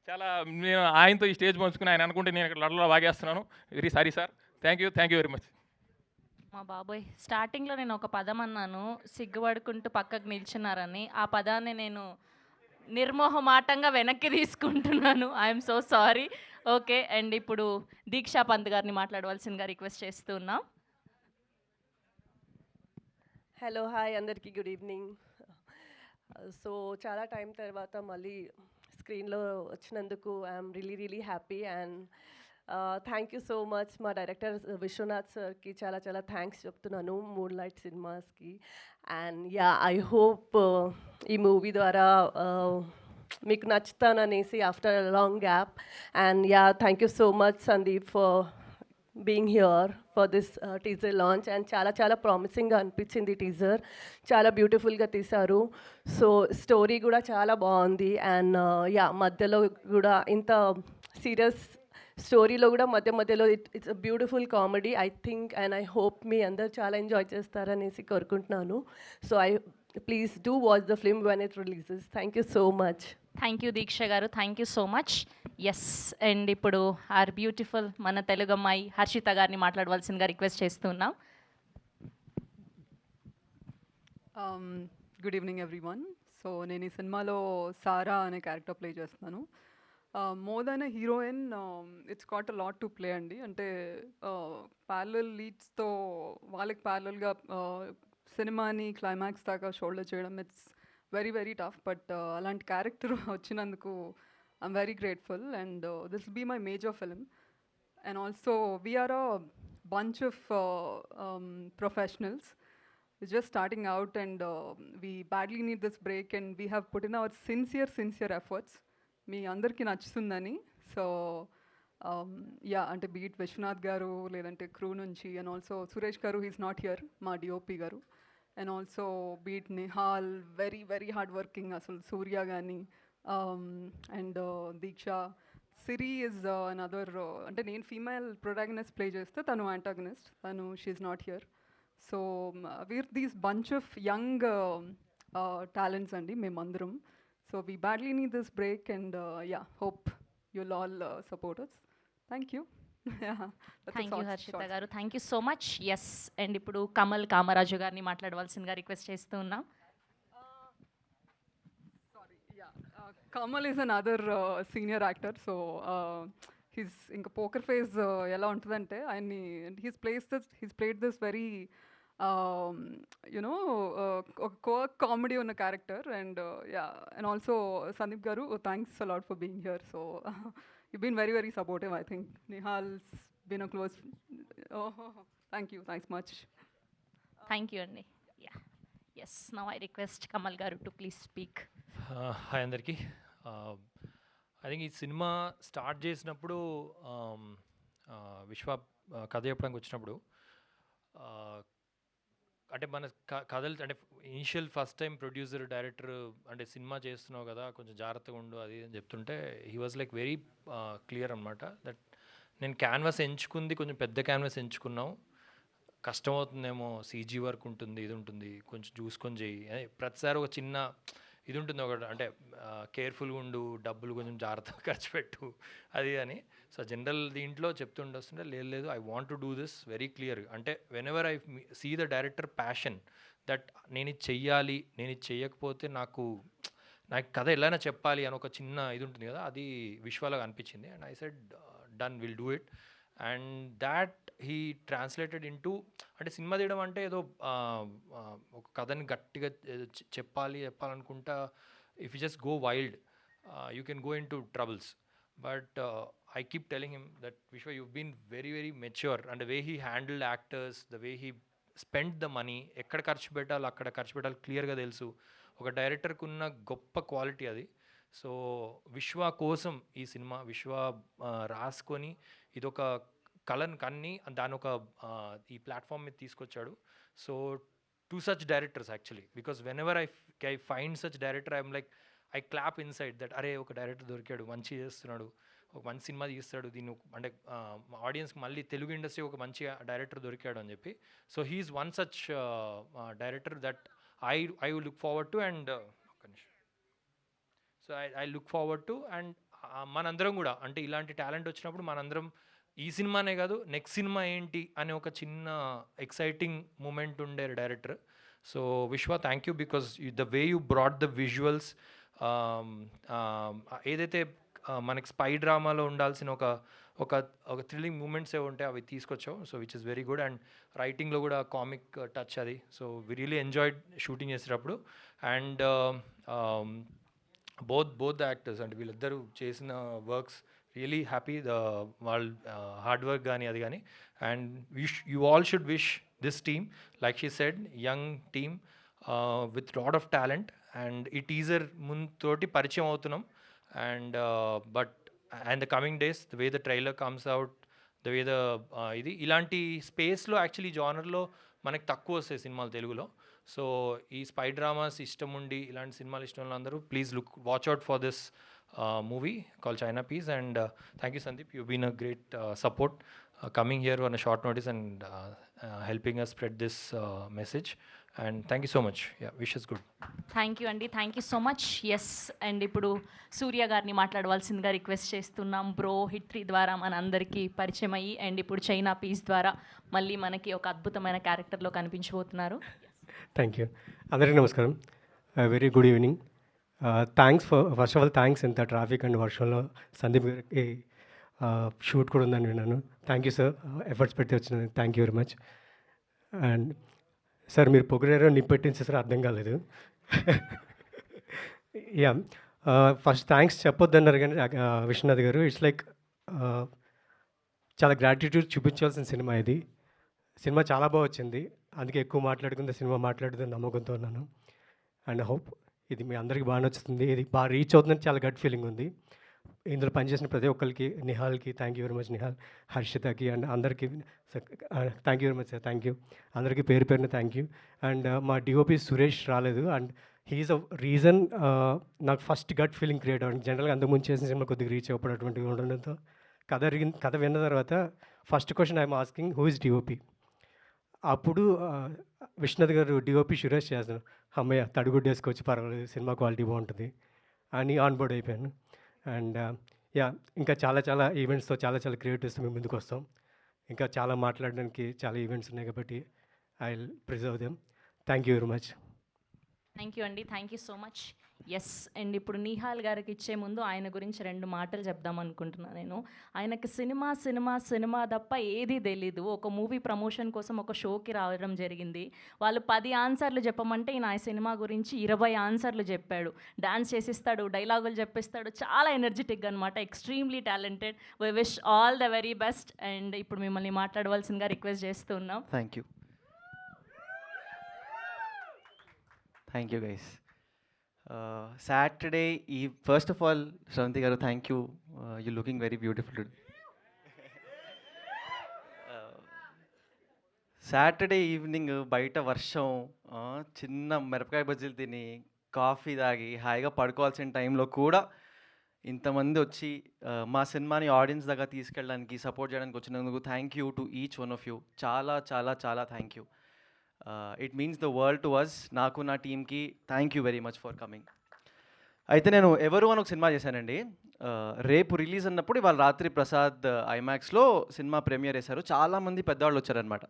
చాలా నేను ఆయనతో ఈ స్టేజ్ పంచుకుని ఆయన అనుకుంటే నేను ఇక్కడ లడలో వాగేస్తున్నాను. Very sorry sir. Thank you very much. మా బాబోయ్, స్టార్టింగ్లో నేను ఒక పదం అన్నాను, సిగ్గుపడుకుంటూ పక్కకు నిల్చున్నారని. ఆ పదాన్ని నేను నిర్మోహమాటంగా వెనక్కి తీసుకుంటున్నాను. I'm so sorry. Okay, and ఇప్పుడు దీక్షా పంత్ గారిని మాట్లాడవలసిందిగా రిక్వెస్ట్ చేస్తున్నాం. హలో, హాయ్ అందరికీ, గుడ్ ఈవినింగ్. సో చాలా టైం తర్వాత మళ్ళీ స్క్రీన్లో వచ్చినందుకు I'm really happy and thank you so much మా డైరెక్టర్ విశ్వనాథ్ సార్కి చాలా థ్యాంక్స్ చెప్తున్నాను, మూన్ లైట్ సినిమాస్కి. అండ్ ఐ హోప్ ఈ మూవీ ద్వారా మీకు నచ్చుతాననేసి after long gap. And thank you so much Sandeep for being here for this teaser launch. And చాలా ప్రామిసింగ్గా అనిపించింది టీజర్, చాలా బ్యూటిఫుల్గా తీశారు. సో స్టోరీ కూడా చాలా బాగుంది. అండ్ మధ్యలో కూడా ఇంత సీరియస్ స్టోరీలో కూడా మధ్యలో it's a beautiful comedy I think. And I hope మీ అందరు చాలా ఎంజాయ్ చేస్తారనేసి కోరుకుంటున్నాను. So please do watch the film when it releases. Thank you so much. Thank you Deeksha గారు, thank you so much. Yes, and ఇప్పుడు our beautiful మన తెలుగు అమ్మాయి హర్షిత గారిని మాట్లాడవలసిందిగా రిక్వెస్ట్ చేస్తున్నాం. Good evening everyone. సో నేను ఈ సినిమాలో సారా అనే క్యారెక్టర్ ప్లే చేస్తున్నాను. More than a heroine, it's got a lot to play అండి. అంటే ప్యారలల్ లీడ్స్తో వాళ్ళకి ప్యారలల్గా సినిమాని క్లైమాక్స్ దాకా షోల్డర్ చేయడం it's very very tough. But అలాంటి క్యారెక్టర్ వచ్చినందుకు I'm very grateful and this will be my major film. And also, we are a bunch of professionals. We're just starting out and we badly need this break and we have put in our sincere efforts. మీ అందరికీ నచ్చుతుందని. So yeah, అంటే బీట్ విశ్వనాథ్ గారు లేదంటే crew నుంచి, and also Suresh garu, he's not here, మా DOP garu, and also బీట్ Nihal, very very hard working అసలు, సూర్య కానీ, and Deeksha. Siri is another, అంటే నేను ఫీమేల్ ప్రొటాగనిస్ట్ ప్లే చేస్తే తను యాంటాగనిస్ట్, తను she's not here. So we're these bunch of young talents అండి మేమందరం. So we badly need this break and yeah, hope you'll all support us. Thank you. Thank you Harshita గారు, thank you so much. Yes, and ఇప్పుడు కమల్ కామరాజు గారిని మాట్లాడవలసిందిగా request చేస్తూ ఉన్నాం. Kamal is another senior actor, so he's ఇంకా poker face ఎలా ఉంటుందంటే ఆయన్ని, he's played this very ఒక కామెడీ ఉన్న character. And yeah, and also Sandeep garu, thanks a lot for being here. So you been very very supportive. I think Nihal's been a close. Thank you, thanks much. Thank you అండి. Yeah, yes, now I request Kamal garu to please speak. Hi అందరికీ. I think ఈ cinema start చేసినప్పుడు విశ్వ కథ చెప్పడానికి వచ్చినప్పుడు, అంటే మన కథలు అంటే initial first time producer director అంటే సినిమా చేస్తున్నావు కదా కొంచెం జాగ్రత్తగా ఉండు అది అని చెప్తుంటే he was like very clear అనమాట. దట్ నేను క్యాన్వాస్ ఎంచుకుంది కొంచెం పెద్ద క్యాన్వాస్ ఎంచుకున్నాం, కష్టమవుతుందేమో, సీజీ వర్క్ ఉంటుంది, ఇది ఉంటుంది, కొంచెం చూసుకొని చెయ్యి, ప్రతిసారి ఒక చిన్న ఇది ఉంటుంది ఒకటి, అంటే కేర్ఫుల్గా ఉండు, డబ్బులు కొంచెం జాగ్రత్తగా ఖర్చు పెట్టు అది అని. సో జనరల్ దీంట్లో చెప్తుండొస్తుంటే లేదు I want to do this very clear. అంటే whenever I see the director passion that నేను ఇది చెయ్యాలి, నేను ఇది చెయ్యకపోతే నాకు కథ ఎలాగైనా చెప్పాలి అని ఒక చిన్న ఇది ఉంటుంది కదా, అది విశ్వాలాగా అనిపించింది. And I said done, will do it. And that he translated into, అంటే సినిమా తీయడం అంటే ఏదో ఒక కథని గట్టిగా చెప్పాలనుకుంటా, if you just go wild you can go in to troubles. But I keep telling him that Vishwa, you've been very very mature, and the way he handled actors, the way he spent the money, ఎక్కడ ఖర్చు పెట్టాలి అక్కడ ఖర్చు పెట్టాలి క్లియర్గా తెలుసు. ఒక డైరెక్టర్కి ఉన్న గొప్ప క్వాలిటీ అది. సో విశ్వ కోసం ఈ సినిమా విశ్వ రాసుకొని ఇదొక కళను కన్ని దాని ఒక ఈ ప్లాట్ఫామ్ మీద తీసుకొచ్చాడు. So to such directors actually, because when ever I find such director I'm like I clap inside that అరే ఒక డైరెక్టర్ దొరికాడు, మంచి చేస్తున్నాడు, ఒక మంచి సినిమా తీస్తాడు, దీన్ని అంటే ఆడియన్స్కి మళ్ళీ తెలుగు ఇండస్ట్రీ ఒక మంచి డైరెక్టర్ దొరికాడు అని చెప్పి. So he's one such director that I look forward to. And so I look forward to. And మనందరం కూడా అంటే ఇలాంటి టాలెంట్ వచ్చినప్పుడు మనందరం ఈ సినిమానే కాదు నెక్స్ట్ సినిమా ఏంటి అనే ఒక చిన్న ఎక్సైటింగ్ మూమెంట్ ఉండే డైరెక్టర్. సో విశ్వ, thank you, because the way you brought the visuals, ఏదైతే మనకి స్పై డ్రామాలో ఉండాల్సిన ఒక థ్రిల్లింగ్ మూమెంట్స్ ఏ ఉంటాయి అవి తీసుకొచ్చావు. So which is very good. And రైటింగ్లో కూడా కామిక్ టచ్ అది. So we really enjoyed shooting చేసేటప్పుడు. అండ్ బోత్ ద యాక్టర్స్ అంటే వీళ్ళిద్దరూ చేసిన వర్క్స్ రియలీ హ్యాపీ, వాళ్ళ హార్డ్ వర్క్ కానీ అది కానీ. And you all should wish this team, like she said, young team with lot of talent. And ఈ teaser తోటి పరిచయం అవుతున్నాం. And and the coming days the way the trailer comes out, the way the ఇది ఇలాంటి స్పేస్లో actually జానర్లో మనకి తక్కువ వస్తాయి సినిమాలు తెలుగులో. సో ఈ స్పై డ్రామాస్ ఇష్టం ఉండి ఇలాంటి సినిమాలు ఇష్టం ఉన్న అందరూ please watch out for this movie called China Peace. And thank you Sandeep, you've been a great support coming here on a short notice. And helping us spread this message. And thank you so much. Yeah, wish us good. Thank you అండి, thank you so much. Yes, and ఇప్పుడు సూర్య గారిని మాట్లాడవలసిందిగా request చేస్తున్నాం. Bro hit 3 ద్వారా మన అందరికీ పరిచయం అయ్యి అండ్ ఇప్పుడు చైనా పీస్ ద్వారా మళ్ళీ మనకి ఒక అద్భుతమైన క్యారెక్టర్లో కనిపించబోతున్నారు. Thank you. అందరికీ నమస్కారం. Very good evening. Thanks first of all thanks. ఇంత ట్రాఫిక్ అండ్ వర్షంలో సందీప్ గారికి షూట్ కూడా ఉందని విన్నాను. థ్యాంక్ యూ సార్, ఎఫర్ట్స్ పెట్టి వచ్చిన thank you very much. And sir మీరు పొగిడారో నిప్పెట్టించి సార్ అర్థం కాలేదు. యా, ఫస్ట్ థ్యాంక్స్ చెప్పొద్దన్నారు కానీ విశ్వనాథ్ గారు, ఇట్స్ లైక్ చాలా గ్రాటిట్యూడ్ చూపించాల్సిన సినిమా ఇది. సినిమా చాలా బాగా వచ్చింది, అందుకే ఎక్కువ మాట్లాడుకుంటే సినిమా మాట్లాడుతుంది నమ్మకంతో ఉన్నాను. అండ్ హోప్ ఇది మీ అందరికీ బాగా నచ్చుతుంది. ఇది బాగా రీచ్ అవుతుందని చాలా గట్ ఫీలింగ్ ఉంది. ఇందులో పనిచేసిన ప్రతి ఒక్కరికి, నిహాల్కి thank you very much, Nihal, హర్షితకి అండ్ అందరికీ thank you very much sir. Thank you అందరికీ పేరు పేరున థ్యాంక్ యూ. అండ్ మా డిఓపి సురేష్ రాలేదు అండ్ హీఈస్ అ రీజన్ నాకు ఫస్ట్ గట్ ఫీలింగ్ క్రియేట్ అవ్వడానికి. జనరల్గా అంతకుముందు చేసిన సినిమా కొద్దిగా రీచ్ అవ్వడం ఉండడంతో కథ విన్న తర్వాత first question I'm asking who is DOP. అప్పుడు విశ్వనాథ్ గారు డిఓపి సురేష్ చేస్తాను, అమ్మయ్య తడుగుడ్డు వేసుకోవచ్చు పర్వాలేదు, సినిమా క్వాలిటీ బాగుంటుంది అని ఆన్ బోర్డ్ అయిపోయాను. అండ్ యా, ఇంకా చాలా ఈవెంట్స్తో చాలా క్రియేటివ్స్తో మేము ముందుకు వస్తాం. ఇంకా చాలా మాట్లాడడానికి చాలా ఈవెంట్స్ ఉన్నాయి కాబట్టి I will preserve them. Thank you very much. Thank you అండి, thank you so much. Yes, and ఇప్పుడు నిహాల్ గారికి ఇచ్చే ముందు ఆయన గురించి 2 మాటలు చెప్దాం అనుకుంటున్నాను నేను. ఆయనకి సినిమా తప్ప ఏది తెలీదు. ఒక మూవీ ప్రమోషన్ కోసం ఒక షోకి రావడం జరిగింది. వాళ్ళు 10 ఆన్సర్లు చెప్పమంటే ఈయన ఆ సినిమా గురించి 20 ఆన్సర్లు చెప్పాడు. డాన్స్ చేసిస్తాడు, డైలాగులు చెప్పిస్తాడు, చాలా ఎనర్జెటిక్గా అనమాట. Extremely talented. We wish all the very best. And ఇప్పుడు మిమ్మల్ని మాట్లాడవలసిందిగా రిక్వెస్ట్ చేస్తున్నాం. Thank you. Thank you guys. Saturday eve, first of all, Shravanti garu, thank you. You're looking very beautiful today. Saturday evening బయట వర్షం, చిన్న మిరపకాయ బజ్జీలు తిని కాఫీ తాగి హాయిగా పడుకోవాల్సిన టైంలో కూడా ఇంతమంది వచ్చి మా సినిమాని ఆడియన్స్ దగ్గర తీసుకెళ్ళడానికి సపోర్ట్ చేయడానికి వచ్చినందుకు thank you to each one of you. చాలా thank you. It means the world to us. నాకు నా టీమ్కి thank you very much for coming. అయితే నేను ఎవరు అని ఒక సినిమా చేశానండి. రేపు రిలీజ్ అన్నప్పుడు ఇవాళ రాత్రి ప్రసాద్ ఐమాక్స్లో సినిమా ప్రీమియర్ చేశారు. చాలామంది పెద్దవాళ్ళు వచ్చారనమాట.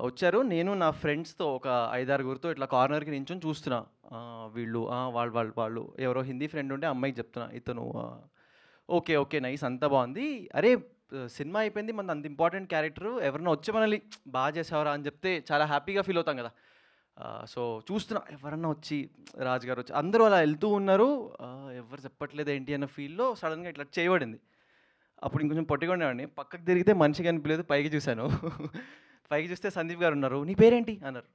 వచ్చారు, నేను నా ఫ్రెండ్స్తో ఒక 5-6 ఇట్లా కార్నర్కి నించొని చూస్తున్నా. వీళ్ళు వాళ్ళు ఎవరో హిందీ ఫ్రెండ్ ఉంటే అమ్మాయికి చెప్తున్నా, ఇతను ఓకే నైస్ అంతా బాగుంది, అరే సినిమా అయిపోయింది, మన అంత ఇంపార్టెంట్ క్యారెక్టర్ ఎవరైనా వచ్చి మనల్ని బాగా చేసేవారా అని చెప్తే చాలా హ్యాపీగా ఫీల్ అవుతాం కదా. సో చూస్తున్నా ఎవరన్నా వచ్చి రాజు గారు వచ్చి అందరూ అలా వెళ్తూ ఉన్నారు, ఎవరు చెప్పట్లేదు ఏంటి అన్న ఫీల్లో సడన్గా ఇట్లా చేయబడింది. అప్పుడు ఇంకొంచెం పొట్టిగా ఉండేవాడిని. పక్కకు తిరిగితే మనిషి కనిపించలేదు, పైకి చూశాను. పైకి చూస్తే సందీప్ గారు ఉన్నారు. నీ పేరేంటి అన్నారు.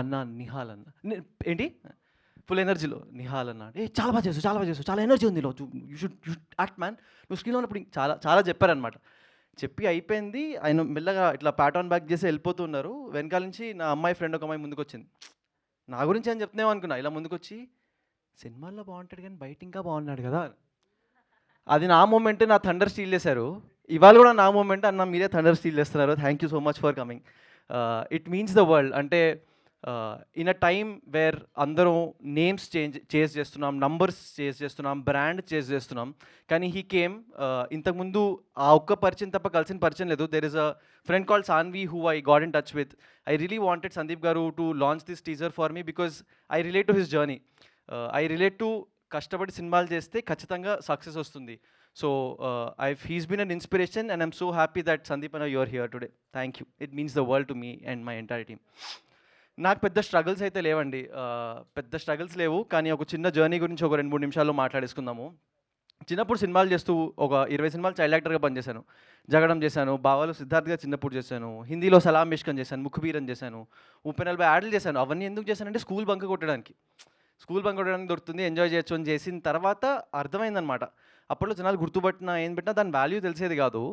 అన్న నిహాల్ అన్న. ఏంటి ఫుల్ ఎనర్జీలో నిహాల్ అన్న. చాలా బాగా చేసు చాలా ఎనర్జీ ఉంది, యూ షుడ్ యాక్ట్ మ్యాన్, నువ్వు స్క్రీన్లో ఉన్నప్పుడు చాలా చెప్పారనమాట. చెప్పి అయిపోయింది. ఆయన మెల్లగా ఇట్లా ప్యాట్ ఆన్ బ్యాక్ చేసి వెళ్ళిపోతున్నారు. వెనకాల నుంచి నా అమ్మాయి ఫ్రెండ్ ఒక అమ్మాయి ముందుకు వచ్చింది. నా గురించి అని చెప్తున్నావు అనుకున్నా. ఇలా ముందుకు వచ్చి సినిమాల్లో బాగుంటాడు కానీ బయట ఇంకా బాగున్నాడు కదా. అది నా మూమెంట్, నా థండర్ స్టీల్ చేశారు. ఇవాళ కూడా నా మూమెంట్, అన్న మీరే థండర్ స్టీల్ చేస్తున్నారు. Thank you so much for coming. It means the world. అంటే ఇన్ అ టైమ్ వేర్ అందరం నేమ్స్ చేంజ్ చేస్తున్నాం, నంబర్స్ చేంజ్ చేస్తున్నాం, బ్రాండ్ చేంజ్ చేస్తున్నాం, కానీ హీ కేమ్. ఇంతకుముందు ఆ ఒక్క పరిచయం తప్ప కలిసిన పరిచయం లేదు. There is a friend called Sanvi who I got in touch with. I really wanted Sandeep garu to launch this teaser for me because I relate to his journey. I relate to కష్టపడి సినిమాలు చేస్తే ఖచ్చితంగా సక్సెస్ వస్తుంది. So he's been an inspiration and I'm so happy that Sandeep anna you're here today. Thank you. It means the world to me and my entire team. నాకు పెద్ద struggles అయితే లేవండి, పెద్ద స్ట్రగుల్స్ లేవు, కానీ ఒక చిన్న జర్నీ గురించి ఒక 2-3 నిమిషాల్లో మాట్లాడేసుకుందాము. చిన్నప్పుడు సినిమాలు చేస్తూ ఒక 20 సినిమాలు చైల్డ్ యాక్టర్గా పనిచేశాను. జగడం చేశాను, బావాలు సిద్ధార్థ్గా చిన్నప్పుడు చేశాను, హిందీలో సలాం మిష్కన్ చేశాను, ముఖబీరన్ చేశాను, 30-40 యాడ్లు చేశాను. అవన్నీ ఎందుకు చేశానంటే స్కూల్ బంక్ కొట్టడానికి దొరుకుతుంది, ఎంజాయ్ చేయొచ్చు అని చేసిన తర్వాత అర్థమైందనమాట. అప్పట్లో జనాలు గుర్తుపట్టినా ఏం పెట్టినా దాని వాల్యూ తెలిసేది కాదు,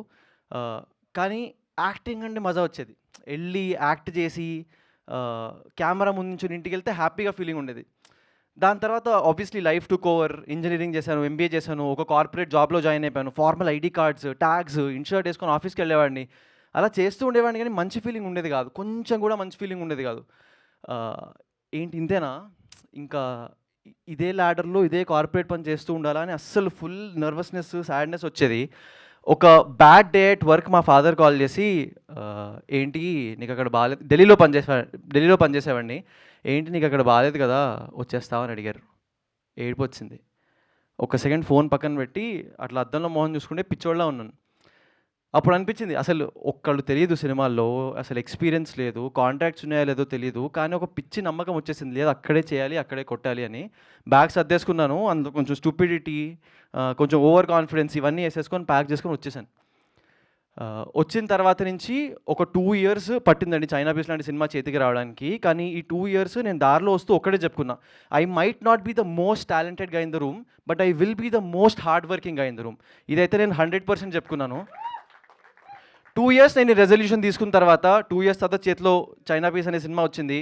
కానీ యాక్టింగ్ అంటే మజా వచ్చేది. వెళ్ళి యాక్ట్ చేసి కెమెరా ముందు నుంచి ఇంటికి వెళ్తే హ్యాపీగా ఫీలింగ్ ఉండేది. దాని తర్వాత obviously life took over. Engineering చేశాను, ఎంబీఏ చేశాను, ఒక కార్పొరేట్ జాబ్లో జాయిన్ అయిపోయాను. Formal ID cards, tags, in shirt వేసుకొని ఆఫీస్కి వెళ్ళేవాడిని. అలా చేస్తూ ఉండేవాడిని కానీ మంచి ఫీలింగ్ ఉండేది కాదు, కొంచెం కూడా మంచి ఫీలింగ్ ఉండేది కాదు. ఆ, ఏంటి ఇంతేనా, ఇంకా ఇదే ల్యాడర్లో ఇదే కార్పొరేట్ పని చేస్తూ ఉండాలా అని అస్సలు ఫుల్ నర్వస్నెస్, సాడ్నెస్ వచ్చేది. ఒక బ్యాడ్ డే అట్ వర్క్ మా ఫాదర్ కాల్ చేసి, ఏంటి నీకు అక్కడ బాగాలేదు, ఢిల్లీలో పనిచేసేవాడిని, ఏంటి నీకు అక్కడ బాగాలేదు కదా వచ్చేస్తావా అని అడిగారు. ఏడుపు వచ్చింది. ఒక సెకండ్ ఫోన్ పక్కన పెట్టి అట్లా అద్దంలో మోహన్ చూసుకుంటే పిచ్చోళ్ళ ఉన్నాను. అప్పుడు అనిపించింది అసలు ఒక్కళ్ళు తెలియదు సినిమాల్లో, అసలు ఎక్స్పీరియన్స్ లేదు, కాంట్రాక్ట్స్ ఉన్నాయో లేదో తెలియదు, కానీ ఒక పిచ్చి నమ్మకం వచ్చేసింది, లేదు అక్కడే చేయాలి అక్కడే కొట్టాలి అని. బ్యాగ్ సర్దేసుకున్నాను, అందులో కొంచెం స్టూపిడిటీ, కొంచెం ఓవర్ కాన్ఫిడెన్స్ ఇవన్నీ వేసేసుకొని ప్యాక్ చేసుకొని వచ్చేసాను. వచ్చిన తర్వాత నుంచి ఒక 2 years పట్టిందండి చైనా పీస్ లాంటి సినిమా చేతికి రావడానికి. కానీ ఈ 2 years నేను దారిలో వస్తూ ఒక్కడే చెప్పుకున్నా, I might not be the most talented guy in the room, but I will be the most hard working guy in the room. ఇదైతే నేను 100% చెప్పుకున్నాను. 2 years నేను రెజల్యూషన్ తీసుకున్న తర్వాత 2 years తర్వాత చేతిలో చైనా పీస్ అనే సినిమా వచ్చింది.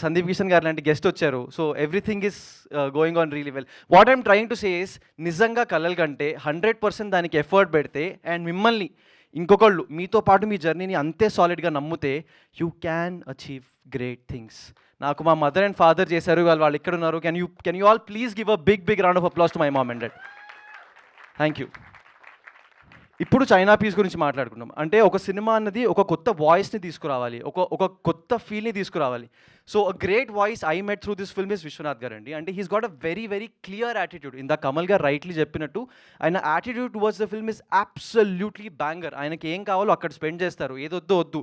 సందీప్ కిషన్ గారు లాంటి గెస్ట్ వచ్చారు. So everything is going on really well. What I'm trying to say is, నిజంగా కలల కంటే 100% దానికి ఎఫర్ట్ పెడితే అండ్ మిమ్మల్ని ఇంకొకళ్ళు మీతో పాటు మీ జర్నీని అంతే సాలిడ్గా నమ్మితే you can achieve great things. నాకు మా మదర్ అండ్ ఫాదర్ చేశారు, వాళ్ళు ఇక్కడ ఉన్నారు. Can you all please give a big round of applause to my mom and dad. Thank you. ఇప్పుడు చైనా పీస్ గురించి మాట్లాడుకున్నాం. అంటే ఒక సినిమా అన్నది ఒక కొత్త వాయిస్ని తీసుకురావాలి, ఒక కొత్త ఫీల్ని తీసుకురావాలి. So a great voice I met through this film is Vishwanath garu అండి. అంటే he's got a very clear attitude. ఇందా కమల్ గారు రైట్లీ చెప్పినట్టు ఆయన attitude towards the film is absolutely banger. ఆయనకి ఏం కావాలో అక్కడ స్పెండ్ చేస్తారు, ఏదొద్దో వద్దు.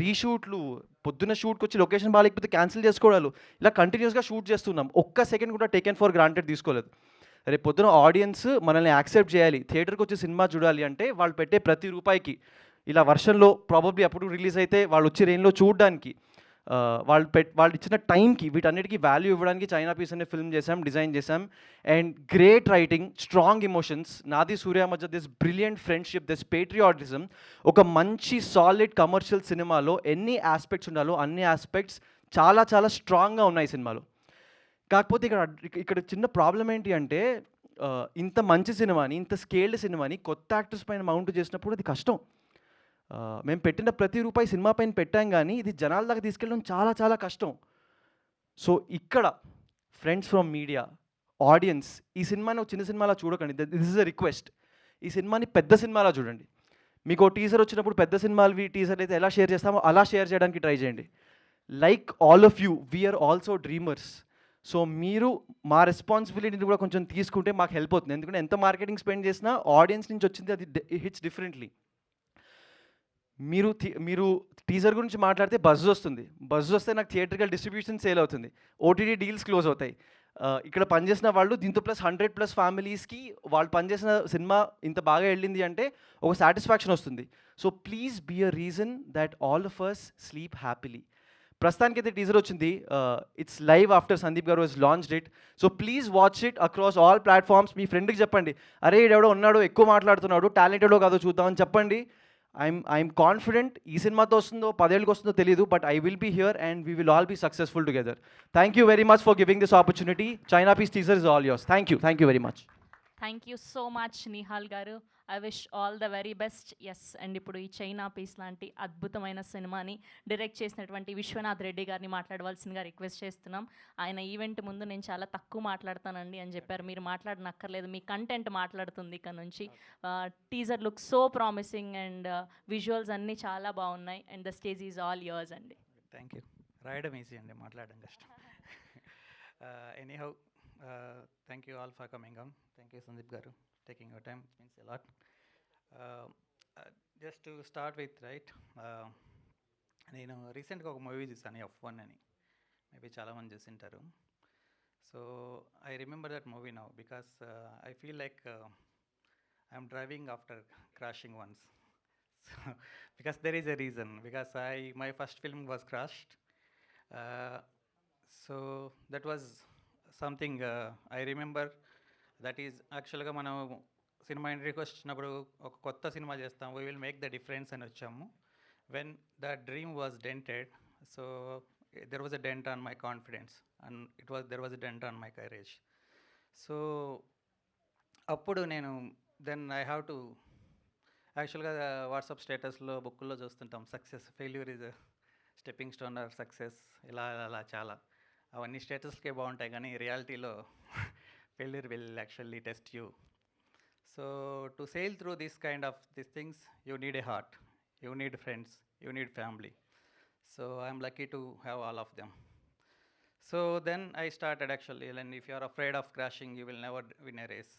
రీషూట్లు, పొద్దున్న షూట్కి వచ్చి లొకేషన్ బాగాలేకపోతే క్యాన్సిల్ చేసుకోవడాలు, ఇలా కంటిన్యూస్గా షూట్ చేస్తున్నాం. ఒక్క సెకండ్ కూడా టేకెన్ ఫర్ గ్రాంటెడ్ తీసుకోలేదు. రేపు పొద్దున ఆడియన్స్ మనల్ని యాక్సెప్ట్ చేయాలి, థియేటర్కి వచ్చి సినిమా చూడాలి అంటే వాళ్ళు పెట్టే ప్రతి రూపాయికి, ఇలా వర్షంలో ప్రాబబ్లీ అప్పుడు రిలీజ్ అయితే వాళ్ళు వచ్చి రెయిన్లో చూడడానికి, వాళ్ళు ఇచ్చిన టైంకి, వీటన్నిటికీ వాల్యూ ఇవ్వడానికి చైనా పీస్ అనే ఫిల్మ్ చేసాం, డిజైన్ చేసాం. And great writing, strong emotions, నాది సూర్య మధ్య this brilliant friendship, this patriotism. ఒక మంచి సాలిడ్ కమర్షియల్ సినిమాలో ఎన్ని ఆస్పెక్ట్స్ ఉండాలో అన్ని ఆస్పెక్ట్స్ చాలా స్ట్రాంగ్గా ఉన్నాయి సినిమాలో. కాకపోతే ఇక్కడ చిన్న ప్రాబ్లం ఏంటి అంటే, ఇంత మంచి సినిమాని, ఇంత స్కేల్డ్ సినిమాని కొత్త యాక్టర్స్ పైన మౌంట్ చేసినప్పుడు అది కష్టం. మేము పెట్టిన ప్రతి రూపాయి సినిమా పైన పెట్టాం, కానీ ఇది జనాల దాకా తీసుకెళ్ళడం చాలా కష్టం. సో ఇక్కడ ఫ్రెండ్స్ ఫ్రమ్ మీడియా, ఆడియన్స్, ఈ సినిమాని ఒక చిన్న సినిమాలా చూడకండి. This is a request. ఈ సినిమాని పెద్ద సినిమాలా చూడండి. మీకు టీజర్ వచ్చినప్పుడు పెద్ద సినిమాలు టీజర్ అయితే ఎలా షేర్ చేస్తామో అలా షేర్ చేయడానికి ట్రై చేయండి. Like all of you, we're also dreamers. So మీరు మా రెస్పాన్సిబిలిటీని కూడా కొంచెం తీసుకుంటే మాకు హెల్ప్ అవుతుంది. ఎందుకంటే ఎంత మార్కెటింగ్ స్పెండ్ చేసినా ఆడియన్స్ నుంచి వచ్చింది అది హిట్స్ డిఫరెంట్లీ. మీరు టీజర్ గురించి మాట్లాడితే బజ్ వస్తే నాకు థియేటర్కల్ డిస్ట్రిబ్యూషన్ సేల్ అవుతుంది, ఓటీటీ డీల్స్ క్లోజ్ అవుతాయి. ఇక్కడ పనిచేసిన వాళ్ళు దీంతో ప్లస్ 100+ ఫ్యామిలీస్కి వాళ్ళు పనిచేసిన సినిమా ఇంత బాగా వెళ్ళింది అంటే ఒక సాటిస్ఫాక్షన్ వస్తుంది. So please be a reason that all of us sleep happily. ప్రస్తుతానికి అయితే టీజర్ వచ్చింది, it's live after Sandeep garu has launched it. So please watch it across all platforms. మీ ఫ్రెండ్కి చెప్పండి, అరే ఎవడో ఉన్నాడు ఎక్కువ మాట్లాడుతున్నాడు, టాలెంటెడో కాదో చూద్దామని చెప్పండి. ఐఎమ్ కాన్ఫిడెంట్ ఈ సినిమాతో వస్తుందో 10 ఏళ్ళకి వస్తుందో తెలియదు, but I will be here and we will all be successful together. Thank you very much for giving this opportunity. China piece teaser is all yours. Thank you very much. Thank you so much Nihal garu. I wish all the very best. Yes, and ఇప్పుడు ఈ China piece లాంటి అద్భుతమైన సినిమాని direct చేసినటువంటి విశ్వనాథ్ రెడ్డి గారిని మాట్లాడవలసిందిగా request చేస్తున్నాం. ఆయన ఈవెంట్ ముందు నేను చాలా తక్కువ మాట్లాడతానండి అని చెప్పారు. మీరు మాట్లాడనక్కర్లేదు, మీ కంటెంట్ మాట్లాడుతుంది ఇక్కడ నుంచి. Teaser look so promising and visuals అన్నీ చాలా బాగున్నాయి. And the stage is all yours అండి. Thank you. రాయడం ఈజీ అండి, మాట్లాడడం కష్టం. Anyhow, thank you all for coming on. Thank you Sandeep garu, taking your time, it means a lot. Just to start with, right, నేను రీసెంట్గా ఒక మూవీ చూసాను, F1 అని. మేబీ చాలామంది చూసింటారు. So I remember that movie now because I feel like I'm driving after crashing once. Because there is a reason, because my first film was crashed. So that was something I remember. That is యాక్చువల్గా మనం cinema ఇండస్ట్రీకి వచ్చినప్పుడు ఒక కొత్త cinema చేస్తాం, we will make the difference అని వచ్చాము. When the dream was dented, so there was a dent on my confidence and there was a dent on my courage. So అప్పుడు నేను దెన్ ఐ హ్యావ్ టు యాక్చువల్గా WhatsApp స్టేటస్లో బుక్కుల్లో చూస్తుంటాం, success failure is stepping stone or success, ఇలా అలా చాలా అవన్నీ స్టేటస్కే బాగుంటాయి, కానీ రియాలిటీలో failure will actually test you. So to sail through this kind of these things, you need a heart, you need friends, you need family. So I'm lucky to have all of them. So then I started actually, and if you are afraid of crashing, you will never win a race.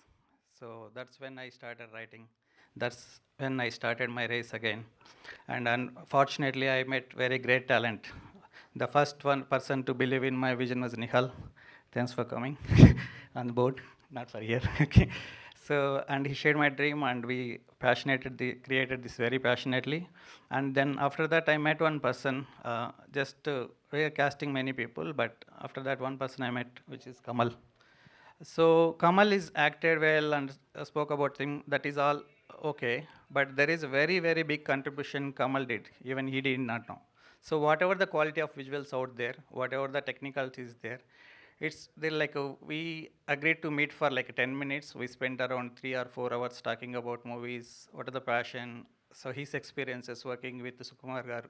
So that's when I started writing. That's when I started my race again. And unfortunately, I met very great talent. The first one person to believe in my vision was Nihal. Thanks for coming on board, not for here. Okay. So, and he shared my dream, and we created this very passionately. And then after that, I met one person. We are casting many people, but after that, one person I met, which is Kamal. So Kamal is acted well and spoke about thing. That is all okay, but there is a very, very big contribution Kamal did. Even he did not know. So whatever the quality of visuals out there, whatever the technicals is there, it's there like we agreed to meet for like 10 minutes. We spent around 3 or 4 hours talking about movies, what are the passion. So his experiences working with Sukumar garu,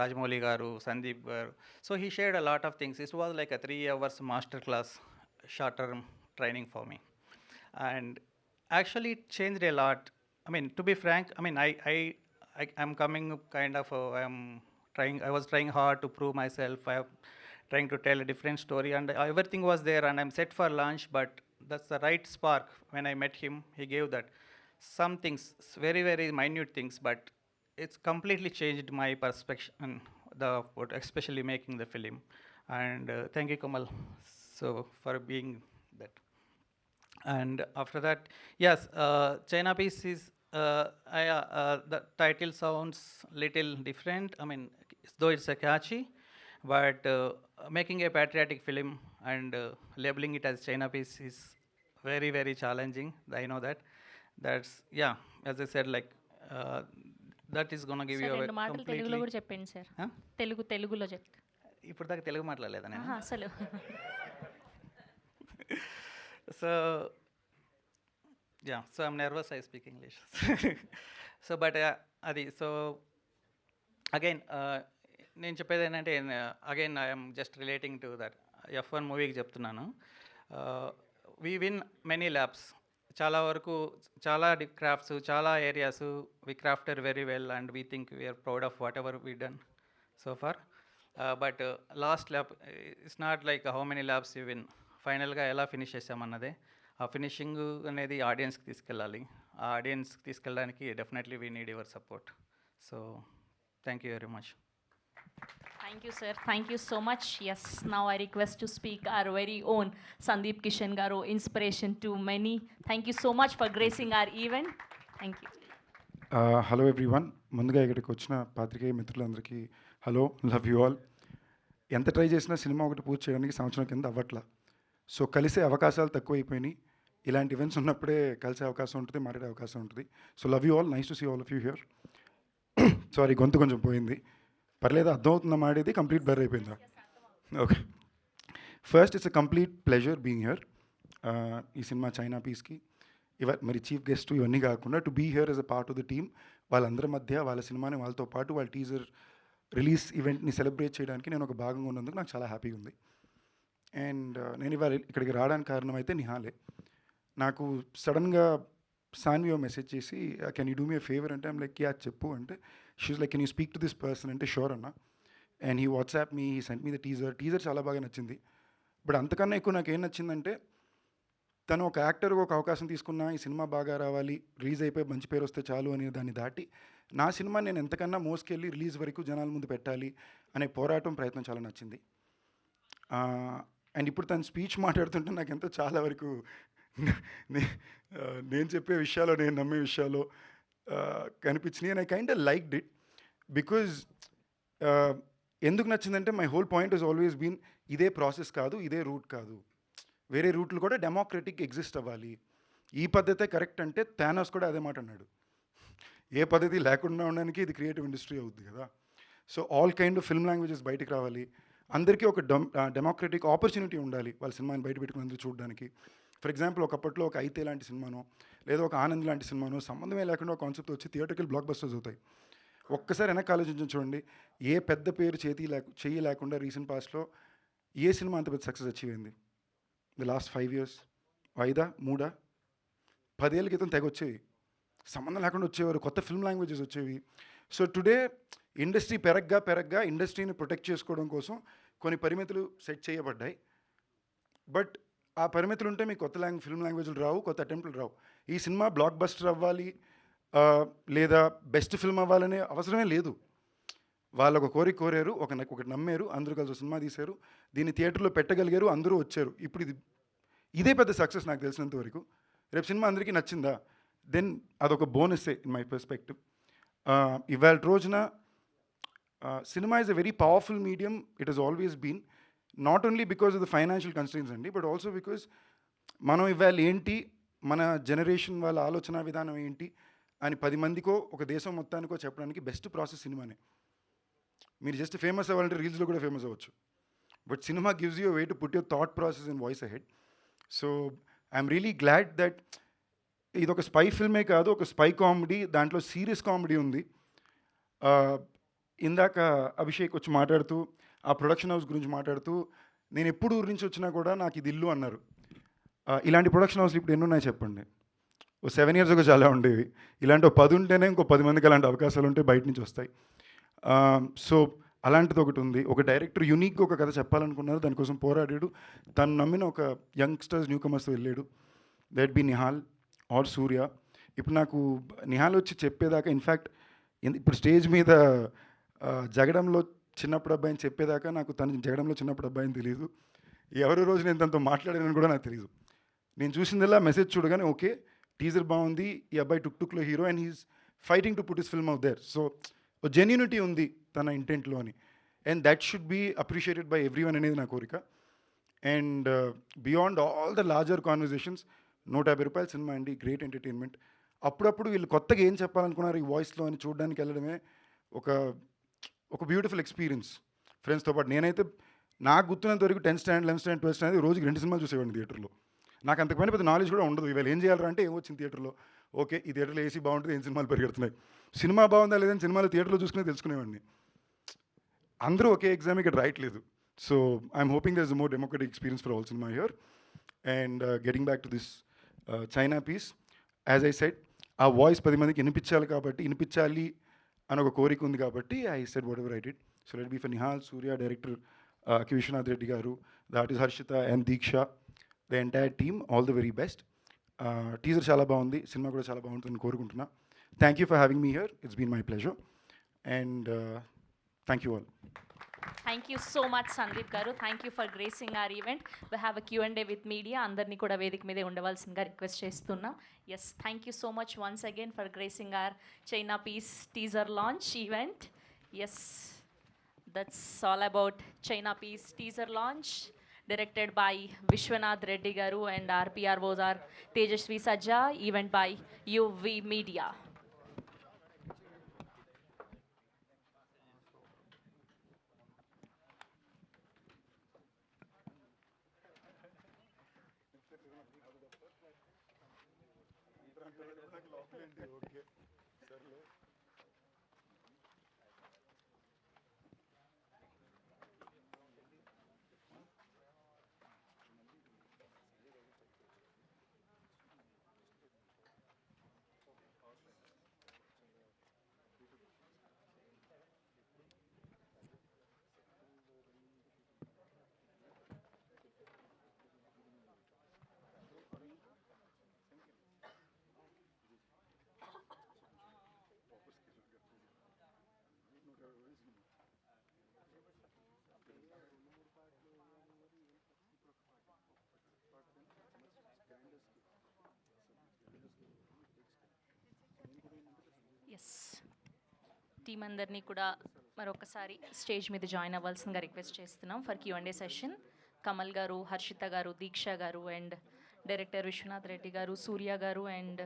Rajamouli garu, Sandeep garu. So he shared a lot of things. It was like a 3 hours master class, short term training for me. And actually it changed a lot. I mean, to be frank, I mean, I'm coming kind of, I was trying hard to prove myself. I am trying to tell a different story, and everything was there, and I'm set for launch, but that's the right spark. When I met him, he gave that. Some things, very, very minute things, but it's completely changed my perspective, especially making the film. And thank you, Kamal, so for being that. And after that, yes, China Piece is, the title sounds little different. I mean, though it's a catchy, but making a patriotic film and labeling it as China Piece is very, very challenging. I know that. That's, yeah, as I said, like, that is going to give sir you a రెండు మాటలు తెలుగులో completely... కూడా చెప్పండి sir. Huh? తెలుగులో చెప్తా. ఇప్పుడు దాకా తెలుగు మాట్లాడలేదా నేను? అసలు So, yeah, so I'm nervous I speak English. So, but అది, so again, నేను చెప్పేది ఏంటంటే, again I'm just relating to that F1 మూవీకి చెప్తున్నాను. వీ విన్ మెనీ ల్యాబ్స్, చాలా వరకు చాలా క్రాఫ్ట్స్, చాలా areas we crafted very well, and we think we're proud of whatever we done so far. But last lap it's not like how many laps you win, ఫైనల్గా ఎలా finish చేసామన్నదే. ఆ finishing అనేది ఆడియన్స్కి తీసుకెళ్ళాలి. ఆ ఆడియన్స్కి తీసుకెళ్ళడానికి definitely we need your support. So thank you very much. Thank you, sir. Thank you so much. Yes, now I request to speak our very own Sandeep Kishan garu, inspiration to many. Thank you so much for gracing our event. Thank you. Hello everyone. ముందుగా ఇక్కడికి వచ్చిన పాత్రికేయ మిత్రులందరికీ hello, love you all. ఎంత try చేసినా cinema ఒకటి పూర్తి చేయడానికి సంవత్సరం కింద అవ్వట్లా. సో కలిసే అవకాశాలు తక్కువైపోయినాయి. ఇలాంటి ఈవెంట్స్ ఉన్నప్పుడే కలిసే అవకాశం ఉంటుంది, మాట్లాడే అవకాశం ఉంటుంది. So love you all, nice to see all of you here. Sorry, గొంతు కొంచెం పోయింది, పర్లేదు. అర్థమవుతుందా మాడేది? కంప్లీట్ బర్ అయిపోయిందా? Okay. First, it's a complete pleasure being here. ఈ సినిమా చైనా పీస్కి మరి చీఫ్ గెస్ట్ ఇవన్నీ కాకుండా to be here as a part of the team, వాళ్ళందరి మధ్య వాళ్ళ సినిమాని వాళ్ళతో పాటు వాళ్ళ టీజర్ రిలీజ్ ఈవెంట్ని సెలబ్రేట్ చేయడానికి నేను ఒక భాగంగా ఉన్నందుకు నాకు చాలా హ్యాపీగా ఉంది. అండ్ నేను ఇవాళ ఇక్కడికి రావడానికి కారణం అయితే నిహాలే. నాకు సడన్గా సాన్వి మెసేజ్ చేసి, can you do me a favour అంటే, ఐమ్ లైక్, యా చెప్పు అంటే, she's like, can you speak to this person అంటే, షూర్ అన్న. And he WhatsApp me, he sent me the teaser చాలా బాగా నచ్చింది. బట్ అంతకన్నా ఎక్కువ నాకు ఏం నచ్చిందంటే, తను ఒక యాక్టర్గా ఒక అవకాశం తీసుకున్నా, ఈ సినిమా బాగా రావాలి, రిలీజ్ అయిపోయి మంచి పేరు వస్తే చాలు అనే దాన్ని దాటి, నా సినిమా నేను ఎంతకన్నా మోసుకెళ్ళి రిలీజ్ వరకు జనాల ముందు పెట్టాలి అనే పోరాటం ప్రయత్నం చాలా నచ్చింది. అండ్ ఇప్పుడు తను స్పీచ్ మాట్లాడుతుంటే నాకు ఎంతో చాలా వరకు నేను చెప్పే విషయాలు, నేను నమ్మే విషయాలు కనిపించినాయి. And I kind of liked it because ఎందుకు నచ్చిందంటే, my whole point is always been, ఇదే ప్రాసెస్ కాదు, ఇదే రూట్ కాదు, వేరే రూట్లు కూడా డెమోక్రటిక్ ఎగ్జిస్ట్ అవ్వాలి. ఈ పద్ధతే కరెక్ట్ అంటే థానోస్ కూడా అదే మాట అన్నాడు. ఏ పద్ధతి లేకుండా ఉండడానికి ఇది క్రియేటివ్ ఇండస్ట్రీ అవుతుంది కదా. So all kind of film languages బయటకు రావాలి, అందరికీ ఒక డెమోక్రటిక్ ఆపర్చునిటీ ఉండాలి వాళ్ళ సినిమాని బయట పెట్టుకుని అందరూ చూడడానికి. ఫర్ ఎగ్జాంపుల్ ఒకప్పట్లో ఒక అయితే లాంటి సినిమానో లేదా ఒక ఆనంద్ లాంటి సినిమానో సంబంధమే లేకుండా ఒక కాన్సెప్ట్ వచ్చి థియేటర్కి బ్లాక్ బస్టర్స్ అవుతాయి. ఒక్కసారి వెనక్కి ఆలోచించి చూడండి, ఏ పెద్ద పేరు చెయ్యి లేకుండా రీసెంట్ పాస్ట్లో ఏ సినిమా అంత పెద్ద సక్సెస్ అచీవ్ అయింది? ది లాస్ట్ 5 years, 5 3 10 ఏళ్ళ క్రితం తెగ వచ్చేవి, సంబంధం లేకుండా వచ్చేవారు, కొత్త ఫిల్మ్ లాంగ్వేజెస్ వచ్చేవి. సో టుడే ఇండస్ట్రీ పెరగ్గా ఇండస్ట్రీని ప్రొటెక్ట్ చేసుకోవడం కోసం కొన్ని పరిమితులు సెట్ చేయబడ్డాయి. బట్ ఆ పరిమితులు ఉంటే మీకు కొత్త ఫిల్మ్ లాంగ్వేజ్లు రావు, కొత్త అటెంప్ట్లు రావు. ఈ సినిమా బ్లాక్ బస్టర్ అవ్వాలి లేదా బెస్ట్ ఫిల్మ్ అవ్వాలనే అవసరమే లేదు. వాళ్ళు ఒక కోరారు, ఒకటి నమ్మారు, అందరూ కలిసి సినిమా తీశారు, దీన్ని థియేటర్లో పెట్టగలిగారు, అందరూ వచ్చారు. ఇప్పుడు ఇదే పెద్ద సక్సెస్ నాకు తెలిసినంత వరకు. రేపు సినిమా అందరికీ నచ్చిందా, దెన్ అదొక బోనస్సే ఇన్ మై పర్స్పెక్టివ్. ఇవాళ రోజున cinema is a very powerful medium. It has always been, not only because of the financial constraints అండి, బట్ ఆల్సో బికాస్ మనం ఇవాళ ఏంటి, మన జనరేషన్ వాళ్ళ ఆలోచన విధానం ఏంటి అని 10 మందికో ఒక దేశం మొత్తానికో చెప్పడానికి బెస్ట్ ప్రాసెస్ సినిమానే. మీరు జస్ట్ ఫేమస్ అవ్వాలంటే రీల్స్లో కూడా ఫేమస్ అవ్వచ్చు, but cinema gives you way to put your thought process and voice ahead. So I'm really glad that ఇది ఒక స్పై ఫిల్మే కాదు, ఒక స్పై కామెడీ, దాంట్లో సీరియస్ కామెడీ ఉంది. ఇందాక అభిషేక్ వచ్చి మాట్లాడుతూ ఆ ప్రొడక్షన్ హౌస్ గురించి మాట్లాడుతూ, నేను ఎప్పుడు ఊరి నుంచి వచ్చినా కూడా నాకు ఇది ఇల్లు అన్నారు. ఇలాంటి ప్రొడక్షన్ హౌస్లు ఇప్పుడు ఎన్ని ఉన్నాయి చెప్పండి? ఓ 7 years ago చాలా ఉండేవి. ఇలాంటి 10 ఉంటేనే ఇంకో 10 మందికి అలాంటి అవకాశాలు ఉంటే బయట నుంచి వస్తాయి. సో అలాంటిది ఒకటి ఉంది. ఒక డైరెక్టర్ యూనిక్గా ఒక కథ చెప్పాలనుకున్నారు, దానికోసం పోరాడాడు, తను నమ్మిన ఒక యంగ్స్టర్స్ న్యూ కమర్స్తో వెళ్ళాడు. దట్ బి నిహాల్ ఆర్ సూర్య. ఇప్పుడు నాకు నిహాల్ వచ్చి చెప్పేదాకా, ఇన్ఫ్యాక్ట్ ఇప్పుడు స్టేజ్ మీద జగడంలో చిన్నప్పుడు అబ్బాయిని చెప్పేదాకా నాకు తను జగడంలో చిన్నప్పుడు అబ్బాయిని తెలియదు. ఎవరి రోజు నేను తనతో మాట్లాడానని కూడా నాకు తెలియదు. నేను చూసిందల్లా మెసేజ్ చూడగానే ఓకే టీజర్ బాగుంది, ఈ అబ్బాయి టుక్లో hero and he's fighting to put his film out there. So genuinity ఉంది తన ఇంటెంట్లో అని, and that should be appreciated by everyone అనేది నా కోరిక. And beyond all the larger conversations, 150 రూపాయల సినిమా అండి, గ్రేట్ ఎంటర్టైన్మెంట్. అప్పుడప్పుడు వీళ్ళు కొత్తగా ఏం చెప్పాలనుకున్నారు ఈ వాయిస్లో అని చూడడానికి వెళ్ళడమే ఒక బ్యూటిఫుల్ ఎక్స్పీరియన్స్ ఫ్రెండ్స్తో పాటు. నేనైతే నాకు గుర్తున్నంత వరకు 10th standard 11th standard 12th standard రోజుకి 2 సినిమాలు చూసేవాడిని థియేటర్లో. నాకు అంతకుమైన పెద్ద నాలెడ్జ్ కూడా ఉండదు. ఇవాళ ఏం చేయాలంటే అంటే ఏం వచ్చింది థియేటర్లో, ఓకే ఈ థియేటర్లో ఏసీ బాగుంటుంది, ఏం సినిమాలు పరిగెడుతున్నాయి, సినిమా బాగుందా లేదని సినిమాలు థియేటర్లో చూసుకునే తెలుసుకునేవాడిని. అందరూ ఒకే ఎగ్జామ్ ఇక్కడ రాయట్లేదు. So I'm hoping there is more democratic experience for all cinema here. And getting back to this China piece, as I said, ఆ వాయిస్ 10 మందికి వినిపించాలి అని ఒక కోరిక ఉంది కాబట్టి I said whatever I did. So let be for Nihal, Surya, director కి Vishwanath Reddy garu, the artist Harshitha and Deeksha, the entire team, all the very best. Teaser చాలా బాగుంది, సినిమా కూడా చాలా బాగుంటుందని కోరుకుంటున్నా. Thank you for having me here, it's been my pleasure, and thank you all. Thank you so much Sandeep garu, thank you for gracing our event. We have a Q&A with media. అందరినీ కూడా వేదిక మీదే ఉండవలసిందిగా request చేస్తున్నాం. Yes, thank you so much once again for gracing our China piece teaser launch event. Yes, that's all about China piece teaser launch directed by Vishwanath Reddy garu, and RPROs are Tejasvi Sajja, event by UV Media. Yes, team అందరినీ కూడా మరొకసారి stage మీద join అవ్వాల్సిందిగా request చేస్తున్నాం for Q&A session. Kamal garu, Harshitha గారు, దీక్ష గారు, and director Vishwanath Reddy గారు, సూర్య గారు, అండ్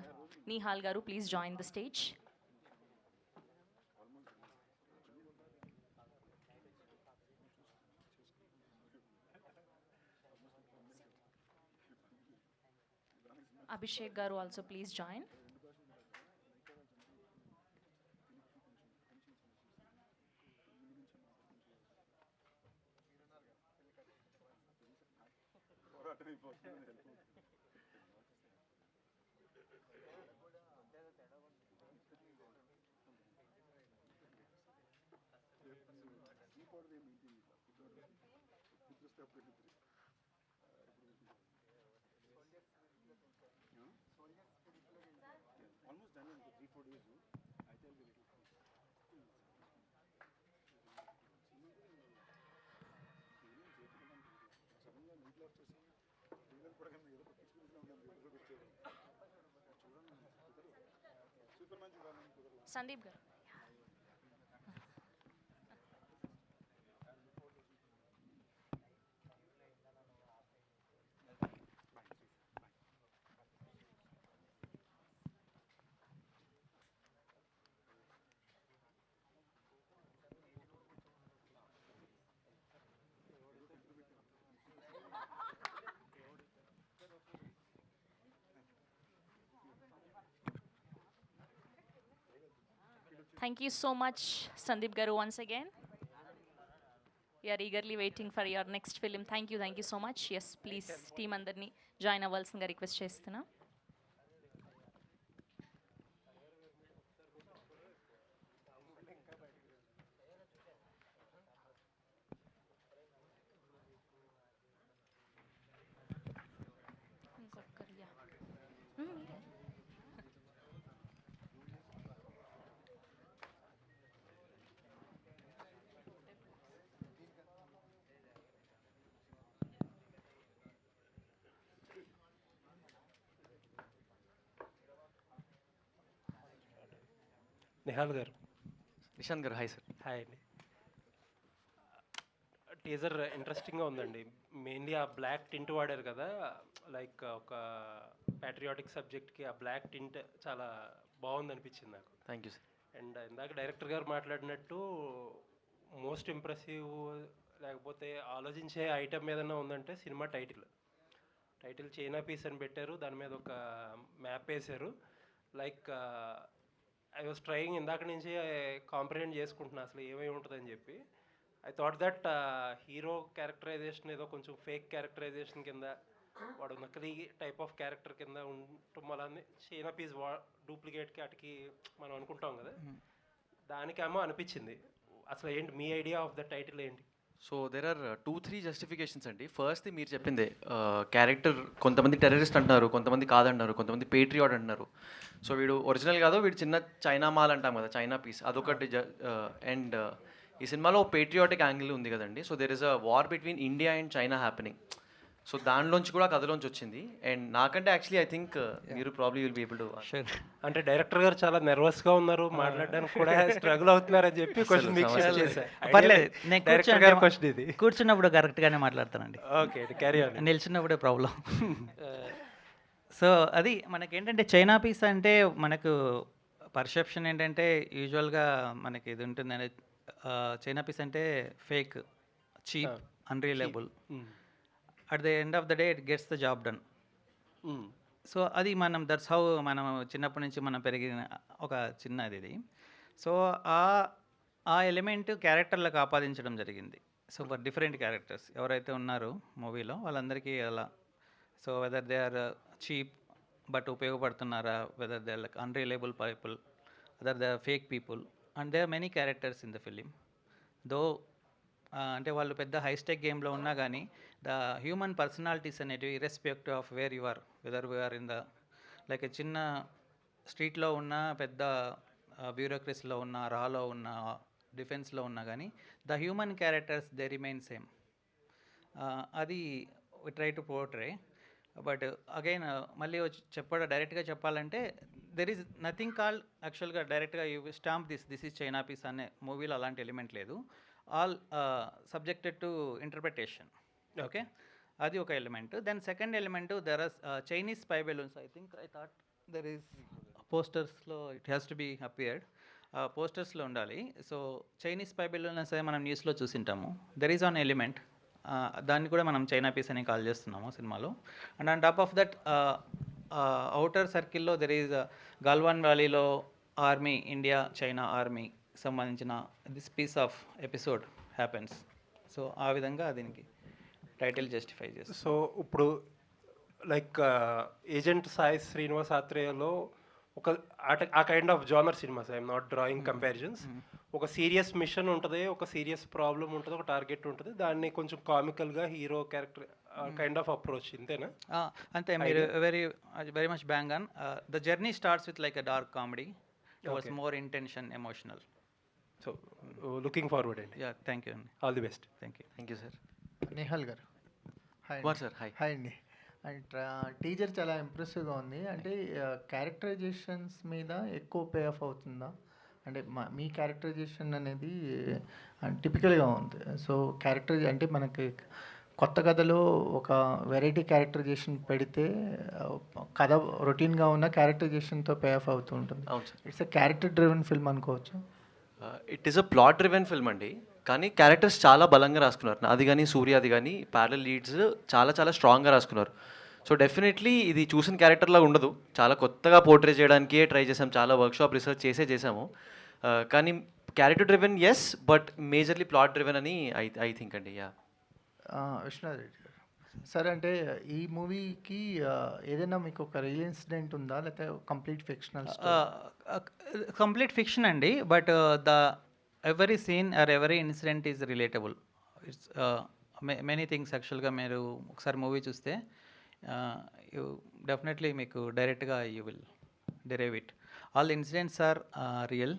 నిహాల్ గారు, please join the stage. Abhishek garu also please join. Sandeep garu. Thank you so much, Sandeep garu, once again. We are eagerly waiting for your next film. Thank you so much. Yes, please, team andarni join అవ్వాల్సిందిగా request చేస్తున్నా. ఇంకొకరు, yeah. మీరే. Nihal garu, Nishant garu hi sir. Hi అండి. Teaser ఇంట్రెస్టింగ్గా ఉందండి. Mainly ఆ black tint వాడారు కదా, లైక్ ఒక ప్యాట్రియాటిక్ సబ్జెక్ట్కి ఆ బ్లాక్ టింట్ చాలా బాగుంది అనిపించింది నాకు. Thank you sir. అండ్ ఇందాక డైరెక్టర్ గారు మాట్లాడినట్టు మోస్ట్ ఇంప్రెసివ్ లేకపోతే ఆలోచించే ఐటమ్ ఏదైనా ఉందంటే సినిమా టైటిల్ చైనా పీస్ అని పెట్టారు, దాని మీద ఒక మ్యాప్ వేశారు. లైక్ ఐ వాజ్ ట్రయింగ్ ఇందాక నుంచి కాంప్రిహెండ్ చేసుకుంటున్నా అసలు ఏమై ఉంటుందని చెప్పి. I thought that hero characterisation ఏదో కొంచెం ఫేక్ క్యారెక్టరైజేషన్ కింద, వాడు నకిలీ టైప్ ఆఫ్ క్యారెక్టర్ కింద ఉండటం వల్ల చైనా పీస్ డూప్లికేట్కి అటుకి మనం అనుకుంటాం కదా, దానికేమో అనిపించింది. అసలు ఏంటి మీ ఐడియా ఆఫ్ ద టైటిల్ ఏంటి? సో దెర్ ఆర్ 2-3 జస్టిఫికేషన్స్ అండి. ఫస్ట్ మీరు చెప్పిందే, క్యారెక్టర్ కొంతమంది టెర్రరిస్ట్ అంటున్నారు, కొంతమంది కాదంటున్నారు, కొంతమంది పేట్రియాట్ అంటున్నారు. సో వీడు ఒరిజినల్ కాదు, వీడు చిన్న చైనా మాల్ అంటాం కదా, చైనా పీస్, అదొకటి. అండ్ ఈ సినిమాలో పేట్రియాటిక్ యాంగిల్ ఉంది కదండి. So there is a war between India and China happening. So దానిలోంచి కూడా కథలోంచి వచ్చింది. అండ్ నాకంటే యాక్చువల్లీ ఐ థింక్ మీరు probably will be able to. అంటే డైరెక్టర్ గారు చాలా నర్వస్గా ఉన్నారు, మాట్లాడడానికి కూడా స్ట్రగుల్ అవుతున్నారని చెప్పి క్వశ్చన్ మీకు షేర్ చేశారు. పర్లేదు, నేను డైరెక్టర్ గారి క్వశ్చన్ ఇది. కూర్చున్నప్పుడు కరెక్ట్గానే మాట్లాడతానండి. Okay, carry on. నిల్చున్నప్పుడే ప్రాబ్లం. సో అది మనకేంటంటే చైనా పీస్ అంటే మనకు పర్సెప్షన్ ఏంటంటే యూజువల్గా మనకి ఇది ఉంటుందండి, చైనా పీస్ అంటే fake, cheap, unreliable. At the end of the day it gets the job done. So అది మనం దట్స్ హౌ మనం చిన్నప్పటి నుంచి మనం పెరిగిన ఒక చిన్నది ఇది. సో ఆ ఎలిమెంట్ క్యారెక్టర్లకు ఆపాదించడం జరిగింది. సో ఫర్ డిఫరెంట్ క్యారెక్టర్స్ ఎవరైతే ఉన్నారో మూవీలో వాళ్ళందరికీ అలా. So whether they are cheap but ఉపయోగపడుతున్నారా, whether they are like unreliable people, whether they are fake people, and they are many characters in the film. Though అంటే వాళ్ళు పెద్ద హైస్టెక్ గేమ్లో ఉన్నా కానీ ద హ్యూమన్ పర్సనాలిటీస్ అనేటివి irrespective of where you are, whether we're in the like చిన్న స్ట్రీట్లో ఉన్న, పెద్ద బ్యూరోక్రసీలో ఉన్న, రాలో ఉన్న, డిఫెన్స్లో ఉన్నా కానీ the human characters they remain same. అది we try to portray. But again మళ్ళీ డైరెక్ట్గా చెప్పాలంటే దెర్ ఈజ్ నథింగ్ కాల్డ్ యాక్చువల్గా డైరెక్ట్గా you stamp this is China piece అనే మూవీలో అలాంటి ఎలిమెంట్ లేదు. All subjected to interpretation. Okay, అది ఒక element. Then second element, there are Chinese spy balloons. I thought there is పోస్టర్స్లో it has to be appeared, పోస్టర్స్లో ఉండాలి. సో చైనీస్ స్పై బెలూన్స్ అదే మనం న్యూస్లో చూసింటాము. దెర్ ఈజ్ ఆన్ ఎలిమెంట్, దాన్ని కూడా మనం చైనా పీస్ అని కాల్ చేస్తున్నాము సినిమాలో. And on top of that outer సర్కిల్లో దెర్ ఈజ్ గల్వాన్ వ్యాలీలో ఆర్మీ, ఇండియా చైనా ఆర్మీ సంబంధించిన this piece of episode happens. So ఆ విధంగా దీనికి టైటిల్ జస్టిఫై చేస్తుంది. సో ఇప్పుడు లైక్ ఏజెంట్ సాయి శ్రీనివాస్ ఆత్రేయలో ఒక ఆ kind of genre cinemas, I'm not drawing comparisons. ఒక సీరియస్ మిషన్ ఉంటుంది, ఒక సీరియస్ ప్రాబ్లం ఉంటుంది, ఒక టార్గెట్ ఉంటుంది, దాన్ని కొంచెం కామికల్గా hero character kind of approach, ఇంతేనా? అంతే, మీరు very much bang on. The journey starts with like a dark comedy towards more intention, emotional. So looking forward అండి. యా, థ్యాంక్ యూ అండి. All the best. Thank you. Thank you sir. Nihal గారు hi. Kumar sir hi. Hi అండి. And teaser చాలా ఇంప్రెసివ్గా ఉంది. అంటే characterisations మీద ఎక్కువ పే ఆఫ్ అవుతుందా? అంటే మీ క్యారెక్టరైజేషన్ అనేది టిపికల్గా ఉంది. సో అంటే మనకి కొత్త కథలో ఒక వెరైటీ క్యారెక్టరైజేషన్ పెడితే కథ రొటీన్గా ఉన్న క్యారెక్టరైజేషన్తో పే ఆఫ్ అవుతూ ఉంటుంది. అవును sir. It's character driven film అనుకోవచ్చు. It is a plot driven film అండి, కానీ క్యారెక్టర్స్ చాలా బలంగా రాసుకున్నారు. అది కానీ సూర్య, అది కానీ ప్యారల్ లీడ్స్ చాలా చాలా స్ట్రాంగ్గా రాసుకున్నారు. సో డెఫినెట్లీ ఇది చూసిన క్యారెక్టర్లా ఉండదు, చాలా కొత్తగా పోర్ట్రే చేయడానికే ట్రై చేసాం, చాలా వర్క్షాప్ రీసెర్చ్ చేసాము. కానీ character driven yes, but majorly plot driven అని ఐ థింక్ అండి. యా. విశ్వనాథ్ రెడ్డి గారు సార్, అంటే ఈ మూవీకి ఏదైనా మీకు ఒక రియల్ ఇన్సిడెంట్ ఉందా, లేకపోతే కంప్లీట్ ఫిక్షనల్? కంప్లీట్ ఫిక్షన్ అండి, but the every scene or every incident is relatable. It's many things. యాక్చువల్గా మీరు ఒకసారి మూవీ చూస్తే యూ డెఫినెట్లీ మీకు డైరెక్ట్గా you will derive it. All the incidents are real,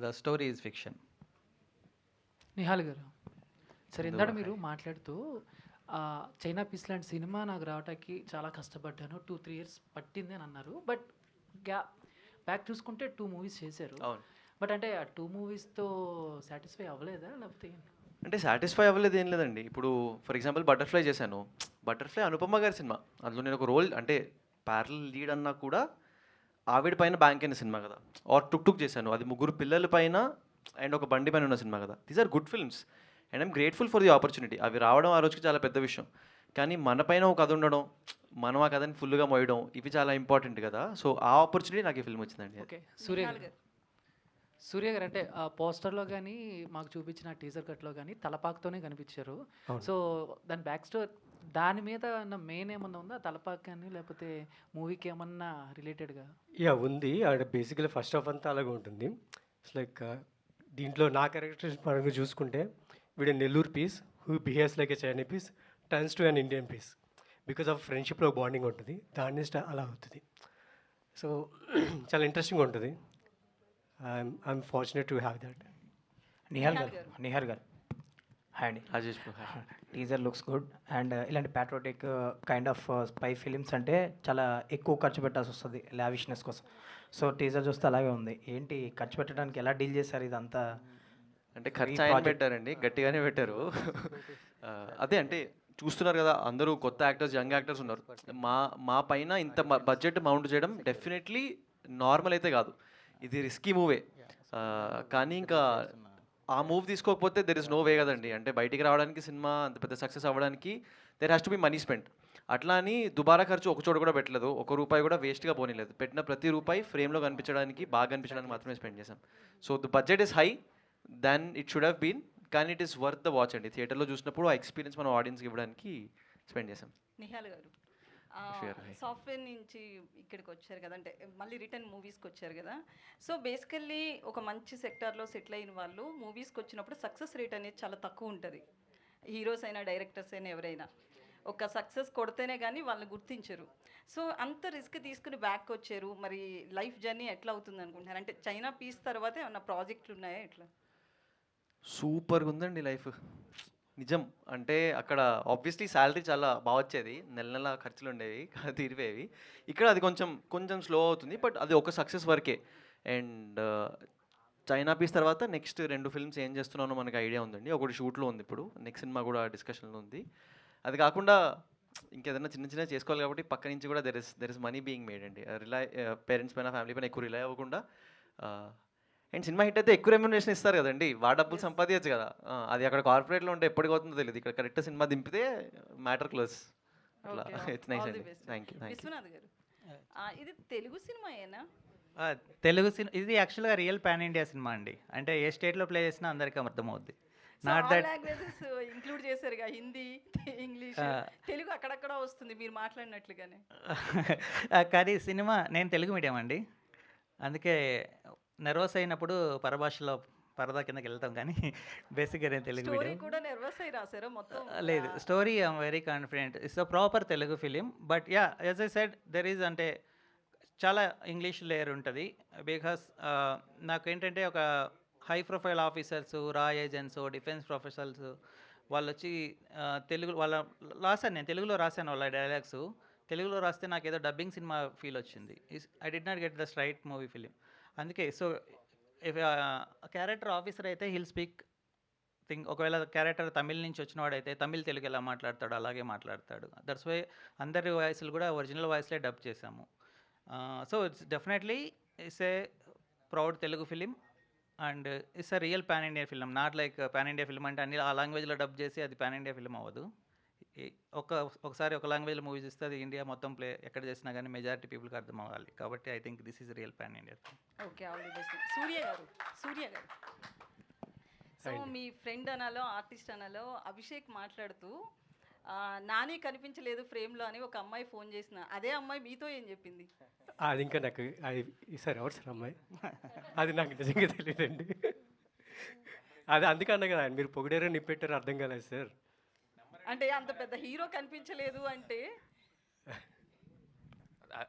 the story is fiction. Nihal garu సరే, ఇందాక మీరు మాట్లాడుతూ చైనా పీస్ లాంటి సినిమా నాకు రావడానికి చాలా కష్టపడ్డాను, 2-3 years పట్టింది అని అన్నారు. బట్ బ్యాక్ చూసుకుంటే 2 movies చేశారు. బట్ అంటే ఆ 2 moviesతో సాటిస్ఫై అవ్వలేదా, లేకపోతే? అంటే సాటిస్ఫై అవ్వలేదు ఏం లేదండి. ఇప్పుడు ఫర్ ఎగ్జాంపుల్ బటర్ఫ్లై చేశాను. బటర్ఫ్లై అనుపమ గారి సినిమా, అందులో నేను ఒక రోల్ అంటే ప్యారల్ లీడ్ అన్నా కూడా ఆవిడ పైన బ్యాంక్ అయిన సినిమా కదా. ఆర్ టుక్ చేశాను, అది 3 పిల్లల పైన అండ్ ఒక బండి పైన ఉన్న సినిమా కదా. These are good films and I'm grateful for the opportunity. అవి రావడం ఆ రోజుకి చాలా పెద్ద విషయం. కానీ మన పైన ఒక కథ ఉండడం, మనం ఆ కథని ఫుల్గా మోయడం, ఇవి చాలా ఇంపార్టెంట్ కదా. సో ఆ ఆపర్చునిటీ నాకు ఈ ఫిల్మ్ వచ్చిందండి. ఓకే, సూర్య గారు అంటే ఆ పోస్టర్లో కానీ మాకు చూపించిన టీజర్ కట్లో కానీ తలపాకుతోనే కనిపించారు. సో దాని బ్యాక్ స్టోరీ, దాని మీద మెయిన్ ఏమన్నా ఉందా, తలపాకు కానీ, లేకపోతే మూవీకి ఏమన్నా రిలేటెడ్గా? యా ఉంది. అంటే బేసికలీ ఫస్ట్ ఆఫ్ అంతా అలాగే ఉంటుంది. ఇట్స్ లైక్ దీంట్లో నా క్యారెక్టర్స్ పరంగా చూసుకుంటే, వీడు Nellore piece who behaves like a China piece turns to an Indian piece. Because of ఫ్రెండ్షిప్లో బాండింగ్ ఉంటుంది, దాన్ని అలా అవుతుంది. సో చాలా ఇంట్రెస్టింగ్ ఉంటుంది. I'm fortunate to have that. Nihar గారు హాయ్ అండి. Rajesh teaser looks good. And ఇలాంటి patriotic kind of spy films అంటే చాలా ఎక్కువ ఖర్చు పెట్టాల్సి వస్తుంది లావిష్నెస్ కోసం. సో టీజర్ చూస్తే అలాగే ఉంది. ఏంటి ఖర్చు పెట్టడానికి ఎలా డీల్ చేశారు ఇదంతా? అంటే ఖర్చు ఆయన పెట్టారండి, గట్టిగానే పెట్టారు. అదే అంటే చూస్తున్నారు కదా, అందరూ కొత్త యాక్టర్స్, యంగ్ యాక్టర్స్ ఉన్నారు. మా పైన ఇంత బడ్జెట్ మౌంట్ చేయడం డెఫినెట్లీ నార్మల్ అయితే కాదు, ఇది రిస్కీ మూవే. కానీ ఇంకా ఆ మూవ్ తీసుకోకపోతే దెర్ ఇస్ నో వే కదండి. అంటే బయటికి రావడానికి, సినిమా అంత పెద్ద సక్సెస్ అవ్వడానికి there has to be money spend. అట్లా అని దుబారా ఖర్చు ఒక చోట కూడా పెట్టలేదు, ₹1 కూడా వేస్ట్గా పోనీలేదు. పెట్టిన ప్రతి రూపాయి ఫ్రేమ్లో కనిపించడానికి, బాగా కనిపించడానికి మాత్రమే స్పెండ్ చేసాం. So the budget is high then it should have been, కానీ it is worth the watch అండి. థియేటర్లో చూసినప్పుడు ఆ ఎక్స్పీరియన్స్ మనం ఆడియన్స్కి ఇవ్వడానికి స్పెండ్ చేసాం. నిహాల్ గారు సాఫ్ట్వేర్ నుంచి ఇక్కడికి వచ్చారు కదా, అంటే మళ్ళీ రిటర్న్ మూవీస్కి వచ్చారు కదా. సో బేసికల్లీ ఒక మంచి సెక్టార్లో సెటిల్ అయిన వాళ్ళు మూవీస్కి వచ్చినప్పుడు సక్సెస్ రేట్ అనేది చాలా తక్కువ ఉంటుంది. హీరోస్ అయినా, డైరెక్టర్స్ అయినా, ఎవరైనా ఒక సక్సెస్ కొడితేనే కానీ వాళ్ళని గుర్తించరు. సో అంత రిస్క్ తీసుకుని బ్యాక్ వచ్చారు. మరి లైఫ్ జర్నీ ఎట్లా అవుతుంది అనుకుంటున్నారు? అంటే చైనా పీస్ తర్వాత ఏమన్నా ప్రాజెక్టులు ఉన్నాయా ఎట్లా? సూపర్గా ఉందండి లైఫ్, నిజం. అంటే అక్కడ ఆబ్వియస్లీ శాలరీ చాలా బాగా వచ్చేది, నెల ఖర్చులు ఉండేవి, తీరిపోయేవి. ఇక్కడ అది కొంచెం స్లో అవుతుంది, బట్ అది ఒక సక్సెస్ వరకే. అండ్ చైనా పీస్ తర్వాత నెక్స్ట్ 2 ఫిల్మ్స్ ఏం చేస్తున్నానో మనకి ఐడియా ఉందండి. ఒకటి షూట్లో ఉంది, ఇప్పుడు నెక్స్ట్ సినిమా కూడా డిస్కషన్లో ఉంది. అది కాకుండా ఇంకేదైనా చిన్న చేసుకోవాలి కాబట్టి పక్క నుంచి కూడా there is money being made అండి. పేరెంట్స్ పైన, ఫ్యామిలీ పైన ఎక్కువ రిలై అవ్వకుండా. అండ్ సినిమా హిట్ అయితే ఎక్కువ రెమ్యునరేషన్ ఇస్తారు కదండి, డబ్బులు సంపాదించచ్చు కదా. అది అక్కడ కార్పొరేట్లో ఉంటే ఎప్పటికి అవుతుందో తెలియదు, ఇక్కడ కరెక్ట్ సినిమా దింపితే మ్యాటర్ క్లోజ్. అట్లా Okay, it's nice all the అండి. best. Thank you. విశ్వనాథ్ గారు ఇది తెలుగు సినిమాయేనా? తెలుగు సినిమా ఇది యాక్చువల్గా రియల్ పాన్ ఇండియా సినిమా అండి. అంటే ఏ స్టేట్లో ప్లే చేసినా అందరికీ అర్థమవుద్ది. నాట్ దట్ లాంగ్వేజెస్ ఇంక్లూడ్ చేశారుగా, హిందీ, ఇంగ్లీష్, తెలుగు అక్కడక్కడ వస్తుంది మీరు మాట్లాడినట్లుగానే. కానీ సినిమా నేను తెలుగు మీడియం అండి, అందుకే నర్వస్ అయినప్పుడు పరభాషలో పరదా కిందకి వెళ్తాం, కానీ బేసిక్గా నేను తెలుగు స్టోరీ మీడియం. కూడా నర్వస్ అయి రాశారా మొత్తం? లేదు, story I'm very confident. It's a proper Telugu film. But yeah, as I said, there is అంటే చాలా ఇంగ్లీష్ లేయర్ ఉంటుంది. బికాస్ నాకేంటంటే ఒక హై ప్రొఫైల్ ఆఫీసర్స్, రా ఏజెంట్స్, డిఫెన్స్ ప్రొఫెషనల్స్ వాళ్ళు వచ్చి తెలుగు రాశాను, నేను తెలుగులో రాశాను వాళ్ళ డైలాగ్స్. తెలుగులో రాస్తే నాకు ఏదో డబ్బింగ్ సినిమా ఫీల్ వచ్చింది. I did not get the straight movie film. అందుకే సో ఇఫ్ క్యారెక్టర్ ఆఫీసర్ అయితే హిల్ స్పీక్ థింగ్. ఒకవేళ క్యారెక్టర్ తమిళ్ నుంచి వచ్చినవాడైతే తమిళ్ తెలుగు ఎలా మాట్లాడతాడు అలాగే మాట్లాడతాడు. దట్స్ వై అందరి వాయిస్లు కూడా ఒరిజినల్ వాయిస్లే డబ్ చేశాము. So it's definitely it's a proud Telugu film and it's a real pan India film. Not like pan India film అంటే అన్ని ఆ లాంగ్వేజ్లో డబ్ చేసి అది పాన్ ఇండియా ఫిలిం అవ్వదు. ఒకసారి ఒక లాంగ్వేజ్లో మూవీస్ ఇస్తే అది ఇండియా మొత్తం ప్లే ఎక్కడ చేసినా కానీ మెజారిటీ పీపుల్కి అర్థం అవ్వాలి. కాబట్టి I think this is real pan India film. Okay, all the best. Surya గారు సో మీ ఫ్రెండ్ అనాలో ఆర్టిస్ట్ అనాలో అభిషేక్ మాట్లాడుతూ నాని కనిపించలేదు ఫ్రేమ్లో అని ఒక అమ్మాయి ఫోన్ చేసిన, అదే అమ్మాయి మీతో ఏం చెప్పింది? అది ఇంకా నాకు సార్ ఎవరు సార్ అమ్మాయి? అది నాకు నిజంగా తెలియదండి. అది అందుకన్నా కదా మీరు పొగిడారో నిప్పెట్టారో అర్థం కాలేదు సార్. అంటే అంత పెద్ద హీరో కనిపించలేదు అంటే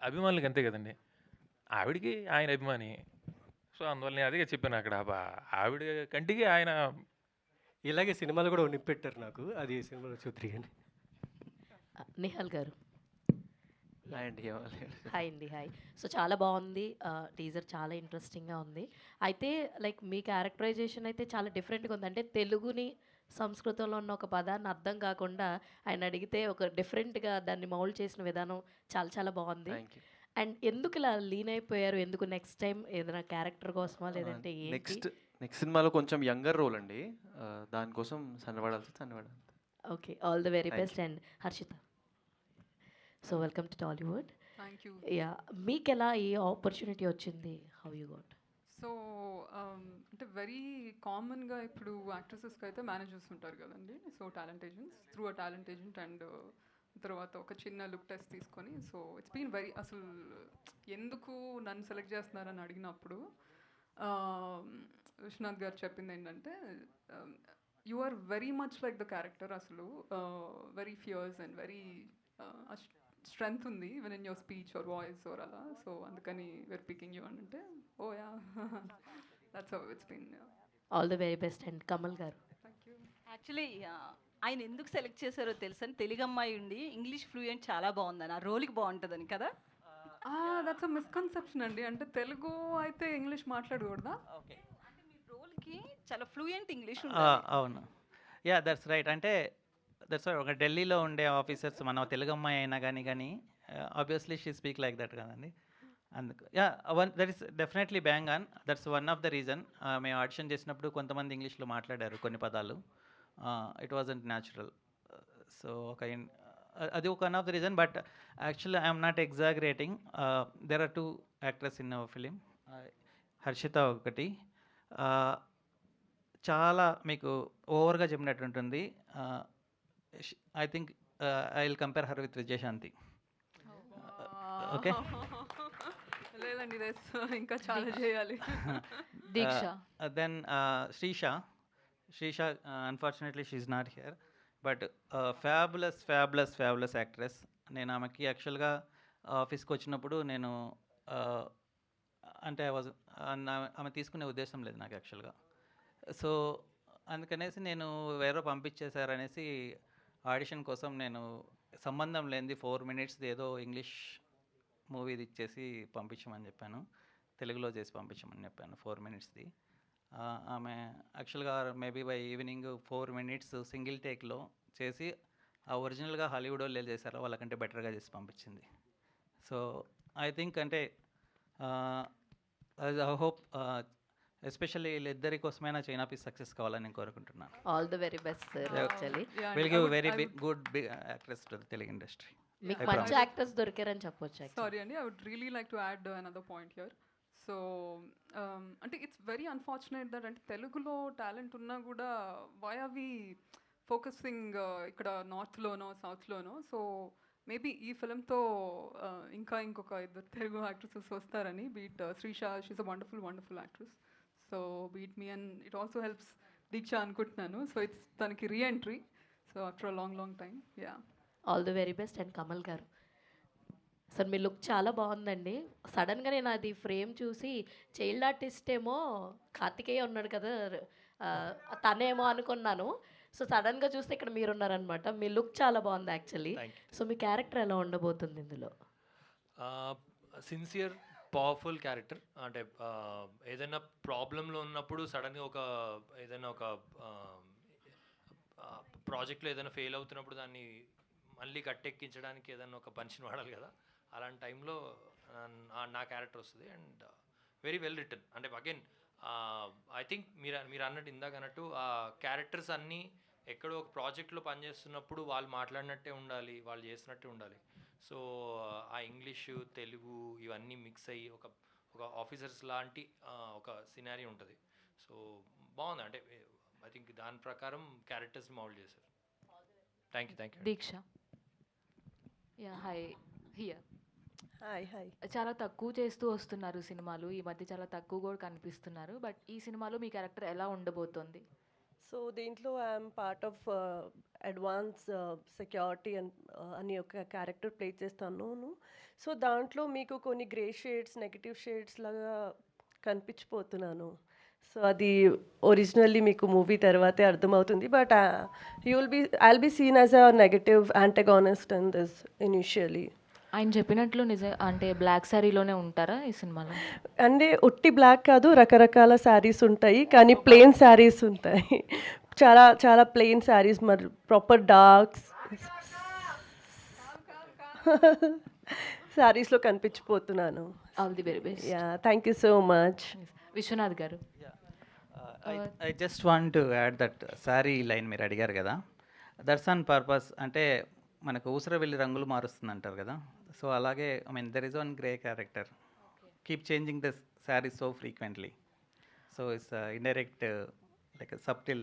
అభిమానులకి అంతే కదండి, ఆవిడికి ఆయన అభిమాని. సో అందువల్ల నేను అదే చెప్పాను అక్కడ, ఆవిడ కంటికి ఆయన. ఇలాగే సినిమాలు కూడా నిప్పెట్టారు నాకు, అది సినిమాలో చూద్దరి అని. నిహాల్ గారు హాయ్ అండి. హాయ్ అండి. హాయ్. సో చాలా బాగుంది, టీజర్ చాలా ఇంట్రెస్టింగ్గా ఉంది. అయితే లైక్ మీ క్యారెక్టరైజేషన్ అయితే చాలా డిఫరెంట్గా ఉంది. అంటే తెలుగుని సంస్కృతంలో ఉన్న ఒక పదాన్ని అర్థం కాకుండా ఆయన అడిగితే ఒక డిఫరెంట్గా దాన్ని మౌల్డ్ చేసిన విధానం చాలా చాలా బాగుంది. అండ్ ఎందుకు ఇలా లీన్ అయిపోయారు? ఎందుకు నెక్స్ట్ టైం ఏదైనా క్యారెక్టర్ కోసమా లేదంటే నెక్స్ట్ సినిమాలో కొంచెం యంగర్ రోల్ అండి, దానికోసం సన్నబడాలి. Okay, all the very best. And Harshita, so welcome to Tollywood. Thank you. Yeah, మీకు ఎలా ఈ ఆపర్చునిటీ వచ్చింది? How you got? సో అంటే వెరీ కామన్గా ఇప్పుడు యాక్ట్రసెస్కి అయితే మేనేజర్స్ ఉంటారు కదండి. So talent agents through a talent agent and తర్వాత ఒక చిన్న లుక్ టెస్ట్ తీసుకొని, సో ఇట్స్ బీన్ వెరీ, అసలు ఎందుకు నన్ను సెలెక్ట్ చేస్తున్నారని అడిగినప్పుడు విశ్వనాథ్ గారు చెప్పింది ఏంటంటే, you are very much like the character. అసలు very fierce and very strength ఉంది even in your speech or voice or అలా. సో అందుకని వేర్ పికింగ్ యూ అని అంటే, oh yeah, that's how it's been. All the very best. And Kamal గారు, actually ఆయన ఎందుకు select చేశారో తెలుసా? తెలుగు అమ్మాయి ఉండి ఇంగ్లీష్ ఫ్లూయెంట్ చాలా బాగుందని, ఆ రోల్కి బాగుంటుందని కదా? దట్స్ అ మిస్కన్సెప్షన్ అండి. అంటే తెలుగు అయితే ఇంగ్లీష్ మాట్లాడకూడదా? ఓకే, అంటే మీ రోల్కి చాలా ఫ్లూయెంట్ ఇంగ్లీష్ అవును, యా దట్స్ రైట్. అంటే దట్స్ ఒక ఢిల్లీలో ఉండే ఆఫీసర్స్ మన తెలుగు అమ్మాయి అయినా కానీ obviously she speak like that కదండి. అందుకు yeah, that is definitely bang on. That's one of the reason. మేము ఆడిషన్ చేసినప్పుడు కొంతమంది ఇంగ్లీష్లో మాట్లాడారు కొన్ని పదాలు, ఇట్ వాజంట్ న్యాచురల్. సో అది ఒక one of the reason. But actually I'm not exaggerating. There are 2 actors in our film. Harshita ఒకటి, చాలా మీకు ఓవర్గా చెప్పినట్టు ఉంటుంది. I think I will compare her with Vijayashanti. Okay, లేదండి, ఇంకా చాలా చేయాలి. Deeksha, then Srisha unfortunately she is not here, but fabulous actress. నేను ఆమెకి యాక్చువల్గా ఆఫీస్కి వచ్చినప్పుడు నేను అంటే ఆమె తీసుకునే ఉద్దేశం లేదు నాకు యాక్చువల్గా. సో అందుకనేసి నేను వేరే పంపించేశారనేసి ఆడిషన్ కోసం నేను సంబంధం లేనిది 4 minutes ఏదో ఇంగ్లీష్ మూవీది ఇచ్చేసి పంపించమని చెప్పాను, తెలుగులో చేసి పంపించమని చెప్పాను 4 minutesది. ఆమె యాక్చువల్గా maybe by evening 4 minutes single టేక్లో చేసి ఆ ఒరిజినల్గా హాలీవుడ్ వాళ్ళు చేశారో వాళ్ళకంటే బెటర్గా చేసి పంపించింది. సో ఐ థింక్ అంటే ఐ హోప్ ఎస్పెషల్లీ వీళ్ళిద్దరి కోసమైనా చైనా పీస్ సక్సెస్ కావాలని నేను కోరుకుంటున్నాను. All the very best sir. Actually will give very good actress to the Telugu industry. మీకు I మంచి promise. యాక్టర్స్ దొరికారని చెప్పొచ్చు actually. Sorry, Andy, I would really like to add another point here. So, అంటే it's very unfortunate that అంటే తెలుగులో talent ఉన్నా కూడా why are we focusing ఇక్కడ నార్త్లోనో సౌత్లోనో. So maybe ఈ ఫిల్మ్తో ఇంకా ఇంకొక ఇద్దరు తెలుగు యాక్ట్రెసెస్ వస్తారని. Beat Srisha, she's a wonderful actress. So beat me and it also helps Deeksha అనుకుంటున్నాను. సో ఇట్స్ తనకి reentry. So after a long time. Yeah, all the very best. And Kamal గారు, sir మీ look చాలా బాగుందండి. సడన్గా నేను అది ఫ్రేమ్ చూసి చైల్డ్ ఆర్టిస్ట్ ఏమో కార్తికేయ ఉన్నాడు కదా, తనేమో అనుకున్నాను. సో సడన్గా చూస్తే ఇక్కడ మీరు ఉన్నారనమాట. మీ లుక్ చాలా బాగుంది యాక్చువల్లీ. సో మీ క్యారెక్టర్ ఎలా ఉండబోతుంది ఇందులో? Sincere powerful character. అంటే ఏదైనా ప్రాబ్లంలో ఉన్నప్పుడు సడన్గా ఏదైనా ఒక ప్రాజెక్ట్లో ఏదైనా ఫెయిల్ అవుతున్నప్పుడు దాన్ని మళ్ళీ గట్టెక్కించడానికి ఏదైనా ఒక పంచిని వాడాలి కదా, అలాంటి టైంలో నా క్యారెక్టర్ వస్తుంది. And very well return. అంటే అగైన్ ఐ థింక్ మీరు అన్నట్టు ఇందాక అన్నట్టు ఆ క్యారెక్టర్స్ అన్నీ ఎక్కడో ఒక ప్రాజెక్ట్లో పనిచేస్తున్నప్పుడు వాళ్ళు మాట్లాడినట్టే ఉండాలి, వాళ్ళు చేసినట్టే ఉండాలి. సో ఆ ఇంగ్లీషు తెలుగు ఇవన్నీ మిక్స్ అయ్యి ఒక ఆఫీసర్స్ లాంటి ఒక సినారీ ఉంటుంది. సో బాగుంది. అంటే ఐ థింక్ దాని ప్రకారం క్యారెక్టర్స్ని మౌల్డ్ చేశారు. Thank you. Deeksha. Ya, hi. Here. Hi. చాలా తక్కువ చేస్తూ వస్తున్నారు సినిమాలు ఈ మధ్య, చాలా తక్కువ కూడా కనిపిస్తున్నారు. బట్ ఈ సినిమాలో మీ క్యారెక్టర్ ఎలా ఉండబోతోంది? సో దీంట్లో I'm part of advance security అని ఒక క్యారెక్టర్ ప్లే చేస్తాను. సో దాంట్లో మీకు కొన్ని గ్రే షేడ్స్, నెగటివ్ షేడ్స్ లాగా కనిపించిపోతున్నాను. సో అది ఒరిజినల్లీ మీకు మూవీ తర్వాతే అర్థమవుతుంది. But I'll be seen as a negative antagonist in this initially. ఆయన చెప్పినట్లు అంటే బ్లాక్ శారీలోనే ఉంటారా ఈ సినిమాలో? అంటే ఒట్టి బ్లాక్ కాదు, రకరకాల శారీస్ ఉంటాయి, కానీ ప్లెయిన్ శారీస్ ఉంటాయి. చాలా చాలా ప్లెయిన్ శారీస్, మరి ప్రాపర్ డార్క్స్ శారీస్లో కనిపించిపోతున్నాను. All the very best. Yeah, thank you so much. Vishwanath గారు. I just want to add that sari line మీరు అడిగారు కదా, దట్స్ ఆన్ పర్పస్. అంటే మనకు ఊసర వెళ్ళి రంగులు మారుస్తుంది అంటారు కదా. సో అలాగే I mean there is one grey character keep changing the sari so frequently. So it's indirect like subtle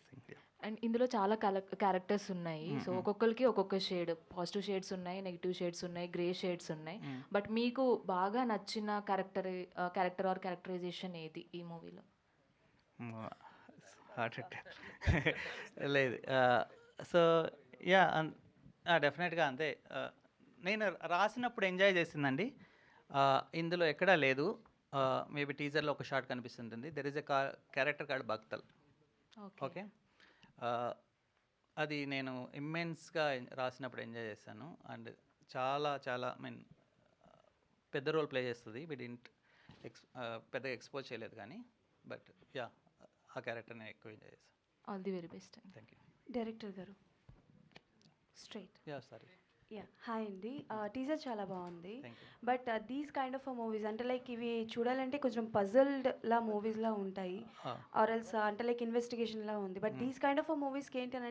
thing. And ఇందులో చాలా క్యారెక్టర్స్ ఉన్నాయి. సో ఒక్కొక్కరికి ఒక్కొక్క షేడ్, పాజిటివ్ షేడ్స్ ఉన్నాయి, నెగిటివ్ షేడ్స్ ఉన్నాయి, గ్రే షేడ్స్ ఉన్నాయి. బట్ మీకు బాగా నచ్చిన క్యారెక్టర్ ఆర్ క్యారెక్టరైజేషన్ ఏది ఈ మూవీలో? లేదు. సో యా, డెఫినెట్గా అంతే. నేను రాసినప్పుడు ఎంజాయ్ చేసిందండి. ఇందులో ఎక్కడా లేదు. మేబీ టీజర్లో ఒక షార్ట్ కనిపిస్తుంటుంది. There is a character called Bhaktal. Okay, అది నేను ఇమ్మెన్స్గా రాసినప్పుడు ఎంజాయ్ చేశాను. అండ్ చాలా చాలా ఐ మీన్ పెద్ద రోల్ ప్లే చేస్తుంది. వి డింట్ పెద్దగా ఎక్స్పోజ్ చేయలేదు కానీ, బట్ యా, ఆ క్యారెక్టర్ నేను ఎక్కువ ఎంజాయ్ చేశాను. All the very best. Thank you. Director గారు straight. Yeah, sorry. Yeah, hi అండి. టీజర్ చాలా బాగుంది. Thank you. But these kind of movies అంటే లైక్ ఇవి చూడాలంటే కొంచెం పజల్డ్ లా మూవీస్లా ఉంటాయి, ఆర్ ఎల్స్ అంటే లైక్ ఇన్వెస్టిగేషన్లా ఉంది. బట్ దీస్ కైండ్ ఆఫ్ మూవీస్కి ఏంటి అని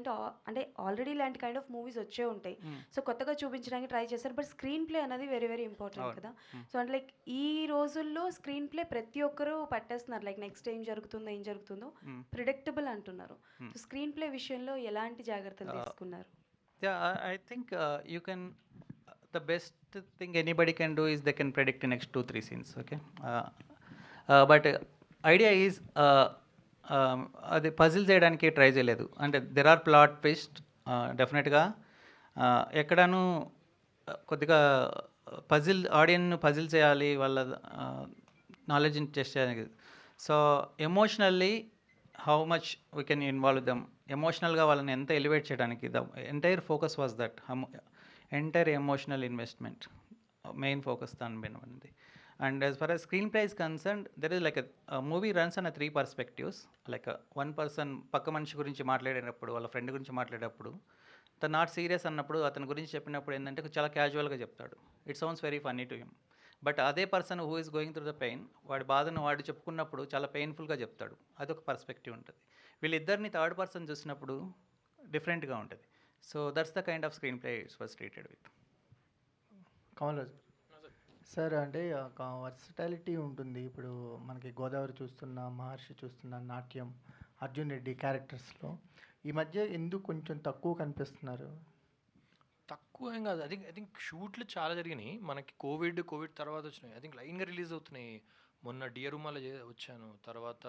అంటే ఆల్రెడీ ఇలాంటి కైండ్ ఆఫ్ మూవీస్ వచ్చే ఉంటాయి. సో కొత్తగా చూపించడానికి ట్రై చేస్తారు. బట్ స్క్రీన్ ప్లే అనేది వెరీ వెరీ ఇంపార్టెంట్ కదా. సో అంటే లైక్ ఈ రోజుల్లో స్క్రీన్ ప్లే ప్రతి ఒక్కరూ పట్టేస్తున్నారు. లైక్ నెక్స్ట్ ఏం జరుగుతుందో ప్రిడిక్టబుల్ అంటున్నారు. సో స్క్రీన్ ప్లే విషయంలో ఎలాంటి జాగ్రత్తలు తీసుకున్నారు? Yeah, I think you can, the best thing anybody can do is they can predict the next 2-3 scenes, okay? But idea is, అది పజిల్ చేయడానికి ట్రై చేయలేదు. అంటే దెర్ ఆర్ ప్లాట్ ట్విస్ట్ డెఫినెట్గా. ఎక్కడను కొద్దిగా ఆడియన్ను పజిల్ చేయాలి, వాళ్ళ నాలెడ్జ్ని టెస్ట్ చేయడానికి. So emotionally how much we can involve them, ఎమోషనల్గా వాళ్ళని ఎంత ఎలివేట్ చేయడానికి. The entire focus was that, entire emotional investment main focus దాని మీద ఉంది. And as far as screenplay is concerned, there is like movie runs on 3 perspectives. Like one person పక్క మనిషి గురించి మాట్లాడేటప్పుడు, వాళ్ళ ఫ్రెండ్ గురించి మాట్లాడేటప్పుడు, తను నాట్ సీరియస్ అన్నప్పుడు, అతని గురించి చెప్పినప్పుడు ఏంటంటే చాలా క్యాజువల్గా చెప్తాడు. It sounds very funny to him. But అదే person who is going through the pain, వాడి బాధను వాడు చెప్పుకున్నప్పుడు చాలా పెయిన్ఫుల్గా చెప్తాడు. అదొక పర్స్పెక్టివ్ ఉంటుంది. వీళ్ళిద్దరిని థర్డ్ పర్సన్ చూసినప్పుడు డిఫరెంట్గా ఉంటుంది. So that's the kind off screen play it's was treated with. Kamalaraju sir, అంటే ఒక వర్సటాలిటీ ఉంటుంది. ఇప్పుడు మనకి గోదావరి చూస్తున్నా, మహర్షి చూస్తున్నా, నాట్యం, అర్జున్ రెడ్డి క్యారెక్టర్స్లో ఈ మధ్య ఎందుకు కొంచెం తక్కువ కనిపిస్తున్నారు? తక్కువ ఏం కాదు. ఐ థింక్ షూట్లు చాలా జరిగినాయి. మనకి కోవిడ్ తర్వాత వచ్చినాయి. ఐ థింక్ లైన్గా రిలీజ్ అవుతున్నాయి. మొన్న డియరుమాల వచ్చాను. తర్వాత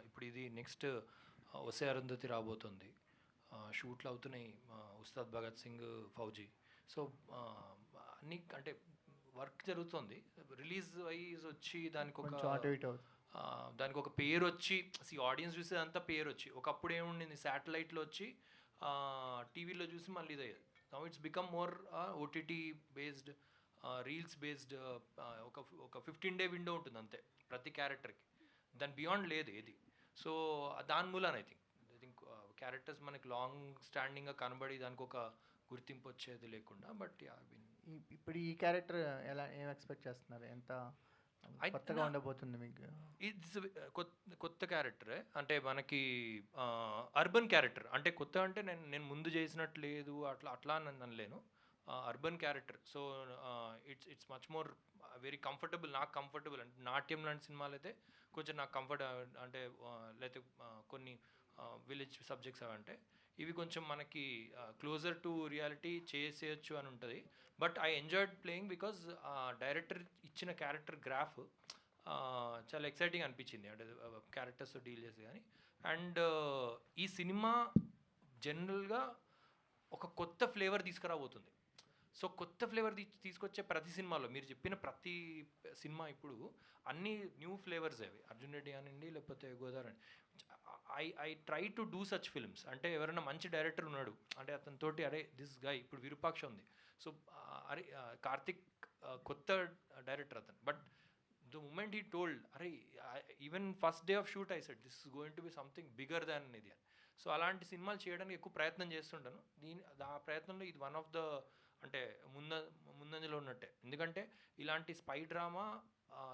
ఇప్పుడు ఇది నెక్స్ట్ ఒసే అరుంధతి రాబోతుంది. షూట్లు అవుతున్నాయి. ఉస్తాద్ భగత్ సింగ్, ఫౌజీ. సో అన్ని అంటే వర్క్ జరుగుతుంది. రిలీజ్ వైజ్ వచ్చి దానికి ఒక కొంచెం అటు ఇటు అవుతుంది. దానికి ఒక పేరు వచ్చి ఆడియన్స్ చూసేదంతా పేరు వచ్చి ఒకప్పుడు ఏముండింది శాటిలైట్లో వచ్చి టీవీలో చూసి మళ్ళీ ఇదే. Now it's become more OTT based, reels based. ఒక 15-day విండో ఉంటుంది అంతే ప్రతి క్యారెక్టర్కి. దాని బియాండ్ లేదు ఏది. సో దాని మూలాన ఐ థింక్ క్యారెక్టర్స్ మనకి లాంగ్ స్టాండింగ్గా కనబడి దానికి ఒక గుర్తింపు వచ్చేది లేకుండా. బట్ ఇప్పుడు ఈ క్యారెక్టర్ ఏం ఎక్స్పెక్ట్ చేస్తున్నారు? ఎంత కొత్తగా ఉండబోతుంది మీకు? ఇట్స్ కొత్త క్యారెక్టరే. అంటే మనకి అర్బన్ క్యారెక్టర్. అంటే కొత్త అంటే నేను ముందు చేసినట్టు లేదు, అట్లా అనలేను. Urban character. So it's much more very comfortable. నాకు కంఫర్టబుల్ అంటే నాట్యం లాంటి సినిమాలు అయితే కొంచెం నాకు కంఫర్ట్. అంటే లేకపోతే కొన్ని విలేజ్ సబ్జెక్ట్స్ అవంటే ఇవి కొంచెం మనకి క్లోజర్ టు రియాలిటీ చేసేయచ్చు అని ఉంటుంది. But I enjoyed playing because director ఇచ్చిన క్యారెక్టర్ గ్రాఫ్ చాలా ఎక్సైటింగ్ అనిపించింది. అంటే క్యారెక్టర్స్తో డీల్ చేసి కానీ. అండ్ ఈ సినిమా జనరల్గా ఒక కొత్త ఫ్లేవర్ తీసుకురాబోతుంది. సో కొత్త ఫ్లేవర్ తీసుకొచ్చే ప్రతి సినిమాలో మీరు చెప్పిన ప్రతి సినిమా ఇప్పుడు అన్ని న్యూ ఫ్లేవర్స్ అవి. అర్జున్ రెడ్డి అనండి, లేకపోతే గోదావరి అని. I try to do such films. అంటే ఎవరైనా మంచి డైరెక్టర్ ఉన్నాడు అంటే అతనితోటి అరే దిస్ గాయ్, ఇప్పుడు విరూపాక్ష ఉంది. సో అరే కార్తిక్ కొత్త డైరెక్టర్ అతను. But the moment he told అరే even first day of shoot I said this is going to be something bigger than ఇది అని. సో అలాంటి సినిమాలు చేయడానికి ఎక్కువ ప్రయత్నం చేస్తుంటాను. ఆ ప్రయత్నంలో ఇది వన్ ఆఫ్ ద అంటే ముందంజలో ఉన్నట్టే. ఎందుకంటే ఇలాంటి స్పై డ్రామా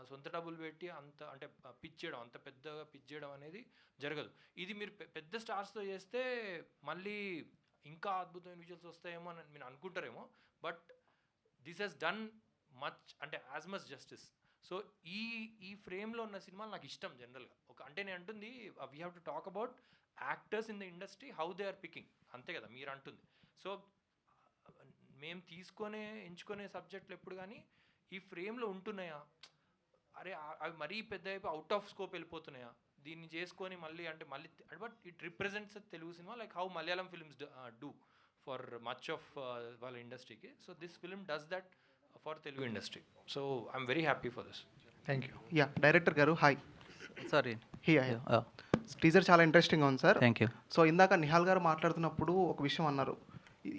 సొంత డబ్బులు పెట్టి అంత అంటే పిచ్ చేయడం, అంత పెద్దగా పిచ్ చేయడం అనేది జరగదు. ఇది మీరు పెద్ద స్టార్స్తో చేస్తే మళ్ళీ ఇంకా అద్భుతమైన విజువల్స్ వస్తాయేమో అని మీరు అనుకుంటారేమో. But this has done much అంటే యాజ్ మచ్ జస్టిస్. సో ఈ ఫ్రేమ్లో ఉన్న సినిమాలు నాకు ఇష్టం జనరల్గా. అంటే నేను అంటుంది we have to talk about actors in the industry, how they are picking, అంతే కదా మీరు అంటుంది. సో మేము ఎంచుకునే సబ్జెక్టులు ఎప్పుడు కానీ ఈ ఫ్రేమ్లో ఉంటున్నాయా, అరే అవి మరీ పెద్ద అయిపోయి అవుట్ ఆఫ్ స్కోప్ వెళ్ళిపోతున్నాయా, దీన్ని చేసుకొని మళ్ళీ but it represents Telugu cinema like how Malayalam films do for much of వాళ్ళ ఇండస్ట్రీకి. So this film does that for Telugu industry. So I'm very happy for this. Thank you. Yeah director గారు hi. Sorry teaser చాలా ఇంట్రెస్టింగ్గా ఉంది sir. Thank you. So ఇందాక నిహాల్ గారు మాట్లాడుతున్నప్పుడు ఒక విషయం అన్నారు,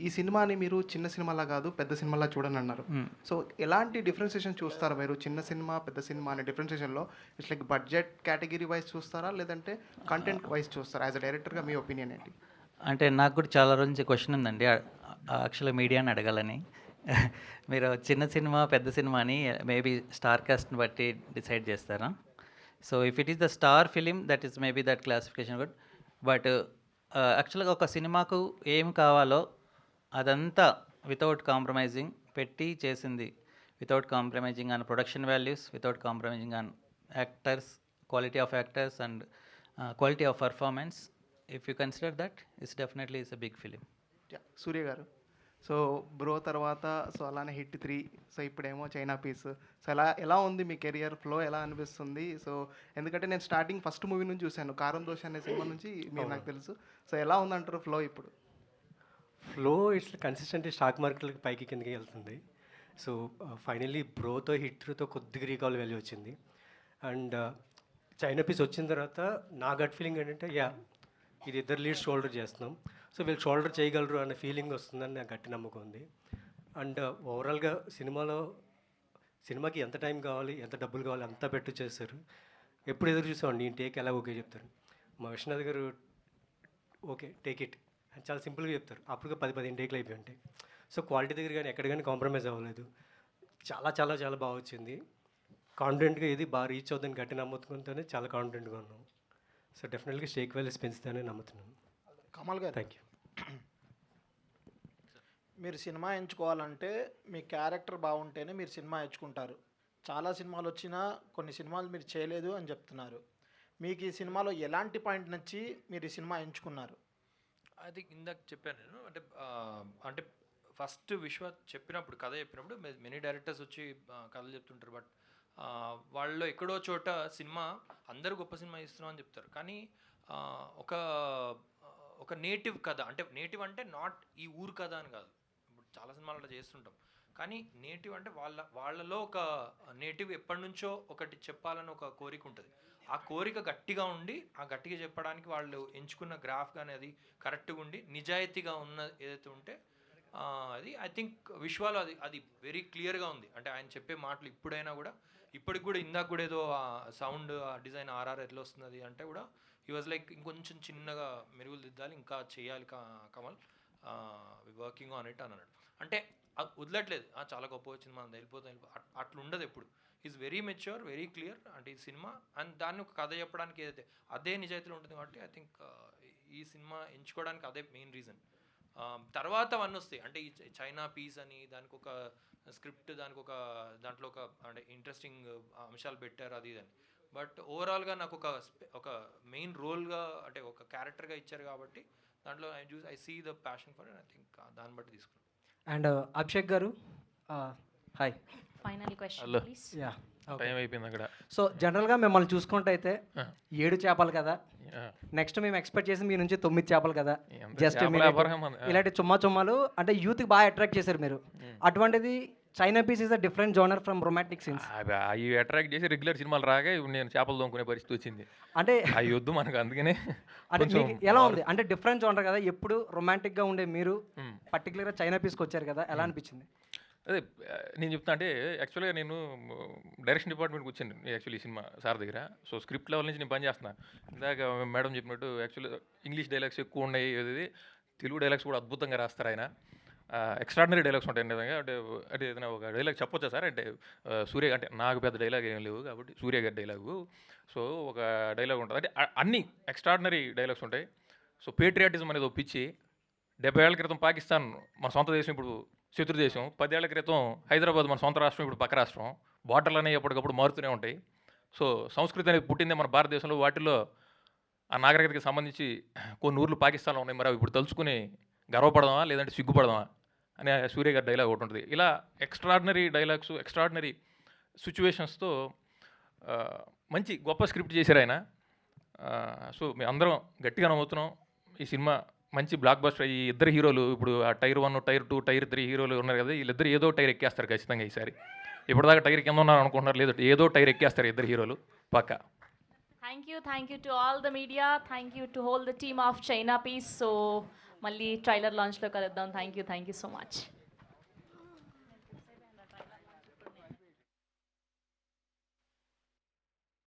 ఈ సినిమాని మీరు చిన్న సినిమాలా కాదు పెద్ద సినిమాలా చూడని అన్నారు. సో ఎలాంటి డిఫరెన్సియేషన్ చూస్తారా మీరు? చిన్న సినిమా పెద్ద సినిమా అనే డిఫరెన్సియేషన్లో it's like budget category wise చూస్తారా, లేదంటే కంటెంట్ వైజ్ చూస్తారా? యాజ్ అ డైరెక్టర్గా మీ ఒపీనియన్ ఏంటి? అంటే నాకు కూడా చాలా రోజు నుంచి క్వశ్చన్ ఉందండి, యాక్చువల్గా మీడియాని అడగాలని. మీరు చిన్న సినిమా పెద్ద సినిమా అని మేబీ స్టార్ కాస్ట్ని బట్టి డిసైడ్ చేస్తారా? So if it is the star film that is maybe that classification good. But యాక్చువల్గా ఒక సినిమాకు ఏం కావాలో అదంతా వితౌట్ కాంప్రమైజింగ్ పెట్టి చేసింది. Without compromising on production values, without compromising on actors, quality of actors and quality of performance. If you consider that it's definitely it's a big film. Surya గారు, so bro తర్వాత సో అలానే hit 3, so ఇప్పుడేమో China piece. So ఎలా ఉంది మీ career flow, ఎలా అనిపిస్తుంది? So ఎందుకంటే నేను స్టార్టింగ్ ఫస్ట్ మూవీ నుంచి చూశాను, కారం దోశ అనే సినిమా నుంచి మీరు నాకు తెలుసు. సో ఎలా ఉందంటారు ఫ్లో ఇప్పుడు? ఫ్లో ఇట్స్ కన్సిస్టెంట్ స్టాక్ మార్కెట్లకి పైకి కిందకి వెళ్తుంది. సో ఫైనల్లీ బ్రోతో హిట్తో కొద్దిగా రీకాల్ వాల్యూ వచ్చింది. అండ్ చైనా పీస్ వచ్చిన తర్వాత నా గట్ ఫీలింగ్ ఏంటంటే ఇది ఇద్దరు లీడ్స్ షోల్డర్ చేస్తున్నాం, సో వీళ్ళు షోల్డర్ చేయగలరు అనే ఫీలింగ్ వస్తుందని నాకు గట్టి నమ్మకం ఉంది. అండ్ ఓవరాల్గా సినిమాకి ఎంత టైం కావాలి, ఎంత డబ్బులు కావాలి అంతా పెట్టు చేస్తారు. ఎప్పుడు ఎదురు చూసామండి ఈ టేక్ ఎలా ఓకే చెప్తారు. మా విశ్వనాథ్ గారు ఓకే టేక్ ఇట్ అని చాలా సింపుల్గా చెప్తారు. అప్పుడు 10-15 టేక్లు అయిపోయి ఉంటాయి. సో క్వాలిటీ దగ్గర కానీ ఎక్కడ కానీ కాంప్రమైజ్ అవ్వలేదు. చాలా చాలా చాలా బాగా వచ్చింది. కాన్ఫిడెంట్గా ఇది బాగా రీచ్ అవుతుందని గట్టి నమ్ముతుంటేనే చాలా కాన్ఫిడెంట్గా ఉన్నాం. సో డెఫినెట్గా స్టేక్ వాల్యూస్ పెంచుతానని నమ్ముతున్నాను. కమల్ గారు, థ్యాంక్ యూ. మీరు సినిమా ఎంచుకోవాలంటే మీ క్యారెక్టర్ బాగుంటేనే మీరు సినిమా ఎంచుకుంటారు. చాలా సినిమాలు వచ్చినా కొన్ని సినిమాలు మీరు చేయలేదు అని చెప్తున్నారు. మీకు ఈ సినిమాలో ఎలాంటి పాయింట్ నచ్చి మీరు ఈ సినిమా ఎంచుకున్నారు? అది ఇందాక చెప్పాను నేను. అంటే ఫస్ట్ విశ్వ చెప్పినప్పుడు, కథ చెప్పినప్పుడు మెనీ డైరెక్టర్స్ వచ్చి కథలు చెప్తుంటారు. బట్ వాళ్ళలో ఎక్కడో చోట సినిమా అందరూ గొప్ప సినిమా ఇస్తున్నాం అని చెప్తారు. కానీ ఒక నేటివ్ కథ, అంటే నేటివ్ అంటే నాట్ ఈ ఊరు కథ అని కాదు. ఇప్పుడు చాలా సినిమాలు అలా చేస్తుంటాం. కానీ నేటివ్ అంటే వాళ్ళలో ఒక నేటివ్ ఎప్పటి నుంచో ఒకటి చెప్పాలని ఒక కోరిక ఉంటుంది. ఆ కోరిక గట్టిగా ఉండి, ఆ గట్టిగా చెప్పడానికి వాళ్ళు ఎంచుకున్న గ్రాఫ్ కానీ అది కరెక్ట్గా ఉండి నిజాయితీగా ఉన్న ఏదైతే ఉంటే అది ఐ థింక్ విశ్వాలో అది వెరీ క్లియర్గా ఉంది. అంటే ఆయన చెప్పే మాటలు ఇప్పటికి కూడా ఇందాక కూడా ఏదో సౌండ్ డిజైన్ ఆర్ఆర్ ఎట్లా వస్తున్నది అంటే కూడా హీ వాజ్ లైక్ ఇంకొంచెం చిన్నగా మెరుగులు దిద్దాలి, ఇంకా చేయాలి కమల్, వర్కింగ్ ఆన్ ఇట్ అని అన్నాడు. అంటే వదలట్లేదు, చాలా గొప్ప వచ్చింది, మనం వెళ్ళిపోతాం అట్లా ఉండదు ఎప్పుడు. Is very mature, very clear. అంటే ఈ సినిమా అండ్ దాన్ని ఒక కథ చెప్పడానికి ఏదైతే అదే నిజాయితీలో ఉంటుంది. కాబట్టి ఐ థింక్ ఈ సినిమా ఎంచుకోవడానికి అదే మెయిన్ రీజన్. తర్వాత అవన్నీ వస్తాయి. అంటే ఈ చైనా పీస్ అని దానికి ఒక స్క్రిప్ట్, దాంట్లో ఒక అంటే ఇంట్రెస్టింగ్ అంశాలు పెట్టారు అది ఇదని. బట్ ఓవరాల్గా నాకు ఒక మెయిన్ రోల్గా అంటే ఒక క్యారెక్టర్గా ఇచ్చారు కాబట్టి దాంట్లో I see the passion for it. I think దాన్ని బట్టి తీసుకున్నాను. And Abhishek garu, hi. Final question please. Ya, time అయిపోయింది అక్కడ. సో జనరల్గా మిమ్మల్ని చూసుకుంటే అయితే 7 చేపలు కదా, నెక్స్ట్ మేము ఎక్స్పెక్ట్ చేసి మీ నుంచి 9 చేపలు కదా. జస్ట్ ఇలాంటి చుమ్మాలు అంటే యూత్కి బాగా అట్రాక్ట్ చేశారు మీరు. అటువంటిది China Piece is a different genre from romantic scenes. అవి అట్రాక్ట్ చేసి రెగ్యులర్ సినిమాలు రాగా ఇప్పుడు నేను చేపలు దొంగకునే పరిస్థితి వచ్చింది. అంటే అవి వద్దు మనకు, అందుకనే. అంటే మీకు ఎలా ఉంది అంటే డిఫరెంట్ జోనర్ కదా, ఎప్పుడు రొమాంటిక్గా ఉండే మీరు పర్టికులర్గా చైనా పీస్కి వచ్చారు కదా, ఎలా అనిపించింది? అదే నేను చెప్తా, అంటే యాక్చువల్గా నేను డైరెక్షన్ డిపార్ట్మెంట్కి వచ్చాను యాక్చువల్లీ ఈ సినిమా సార్ దగ్గర. సో స్క్రిప్ట్ లెవెల్ నుంచి నేను పని చేస్తున్నా. ఇందాక మేడం చెప్పినట్టు యాక్చువల్లీ ఇంగ్లీష్ డైలాగ్స్ ఎక్కువ ఉన్నాయి, ఏది తెలుగు డైలాగ్స్ కూడా అద్భుతంగా రాస్తారు ఆయన. ఎక్స్ట్రాడినరీ డైలాగ్స్ ఉంటాయి నిజంగా. అంటే ఏదైనా ఒక డైలాగ్ చెప్పొచ్చా సార్? అంటే సూర్య, అంటే నాకు పెద్ద డైలాగ్ ఏం లేవు కాబట్టి సూర్య గారి డైలాగు. సో ఒక డైలాగ్ ఉంటుంది, అంటే అన్ని ఎక్స్ట్రాడినరీ డైలాగ్స్ ఉంటాయి. సో పేట్రియాటిజం అనేది ఒప్పించి 70 ఏళ్ల క్రితం పాకిస్తాన్ మన సొంత దేశం, ఇప్పుడు శత్రు దేశం. 10 ఏళ్ల క్రితం హైదరాబాద్ మన సొంత రాష్ట్రం, ఇప్పుడు పక్క రాష్ట్రం. బార్డర్లు అనేవి ఎప్పటికప్పుడు మారుతూనే ఉంటాయి. సో సంస్కృతి అనేది పుట్టిందే మన భారతదేశంలో. వాటిలో ఆ నాగరికతకి సంబంధించి కొన్ని ఊర్లు పాకిస్తాన్లో ఉన్నాయి. మరి అవి ఇప్పుడు తలుచుకుని గర్వపడదామా లేదంటే సిగ్గుపడదామా అనే సూర్య గారి డైలాగ్ ఒకటి ఉంటుంది. ఇలా ఎక్స్ట్రాడినరీ డైలాగ్స్, ఎక్స్ట్రాడినరీ సిచ్యువేషన్స్తో మంచి గొప్ప స్క్రిప్ట్ చేశారు ఆయన. సో మేము అందరం గట్టిగా నమ్ముతున్నాం ఈ సినిమా మంచి బ్లాక్ బస్టర్. ఈ ఇద్దరు హీరోలు ఇప్పుడు ఆ టైర్ 1, టైర్ 2, టైర్ 3 హీరోలు ఉన్నారు కదా, వీళ్ళిద్దరు ఏదో టైర్ ఎక్కేస్తారు ఖచ్చితంగా ఈసారి. ఇప్పటిదాకా టైర్ కింద ఉన్నారు అనుకుంటున్నారు, లేదు ఏదో టైర్ ఎక్కేస్తారు ఇద్దరు హీరోలు పక్కా. Thank you to all the media, thank you to whole the team of China piece. So మళ్ళీ ట్రైలర్ లాంచ్లో కలుద్దాం. Thank you so much.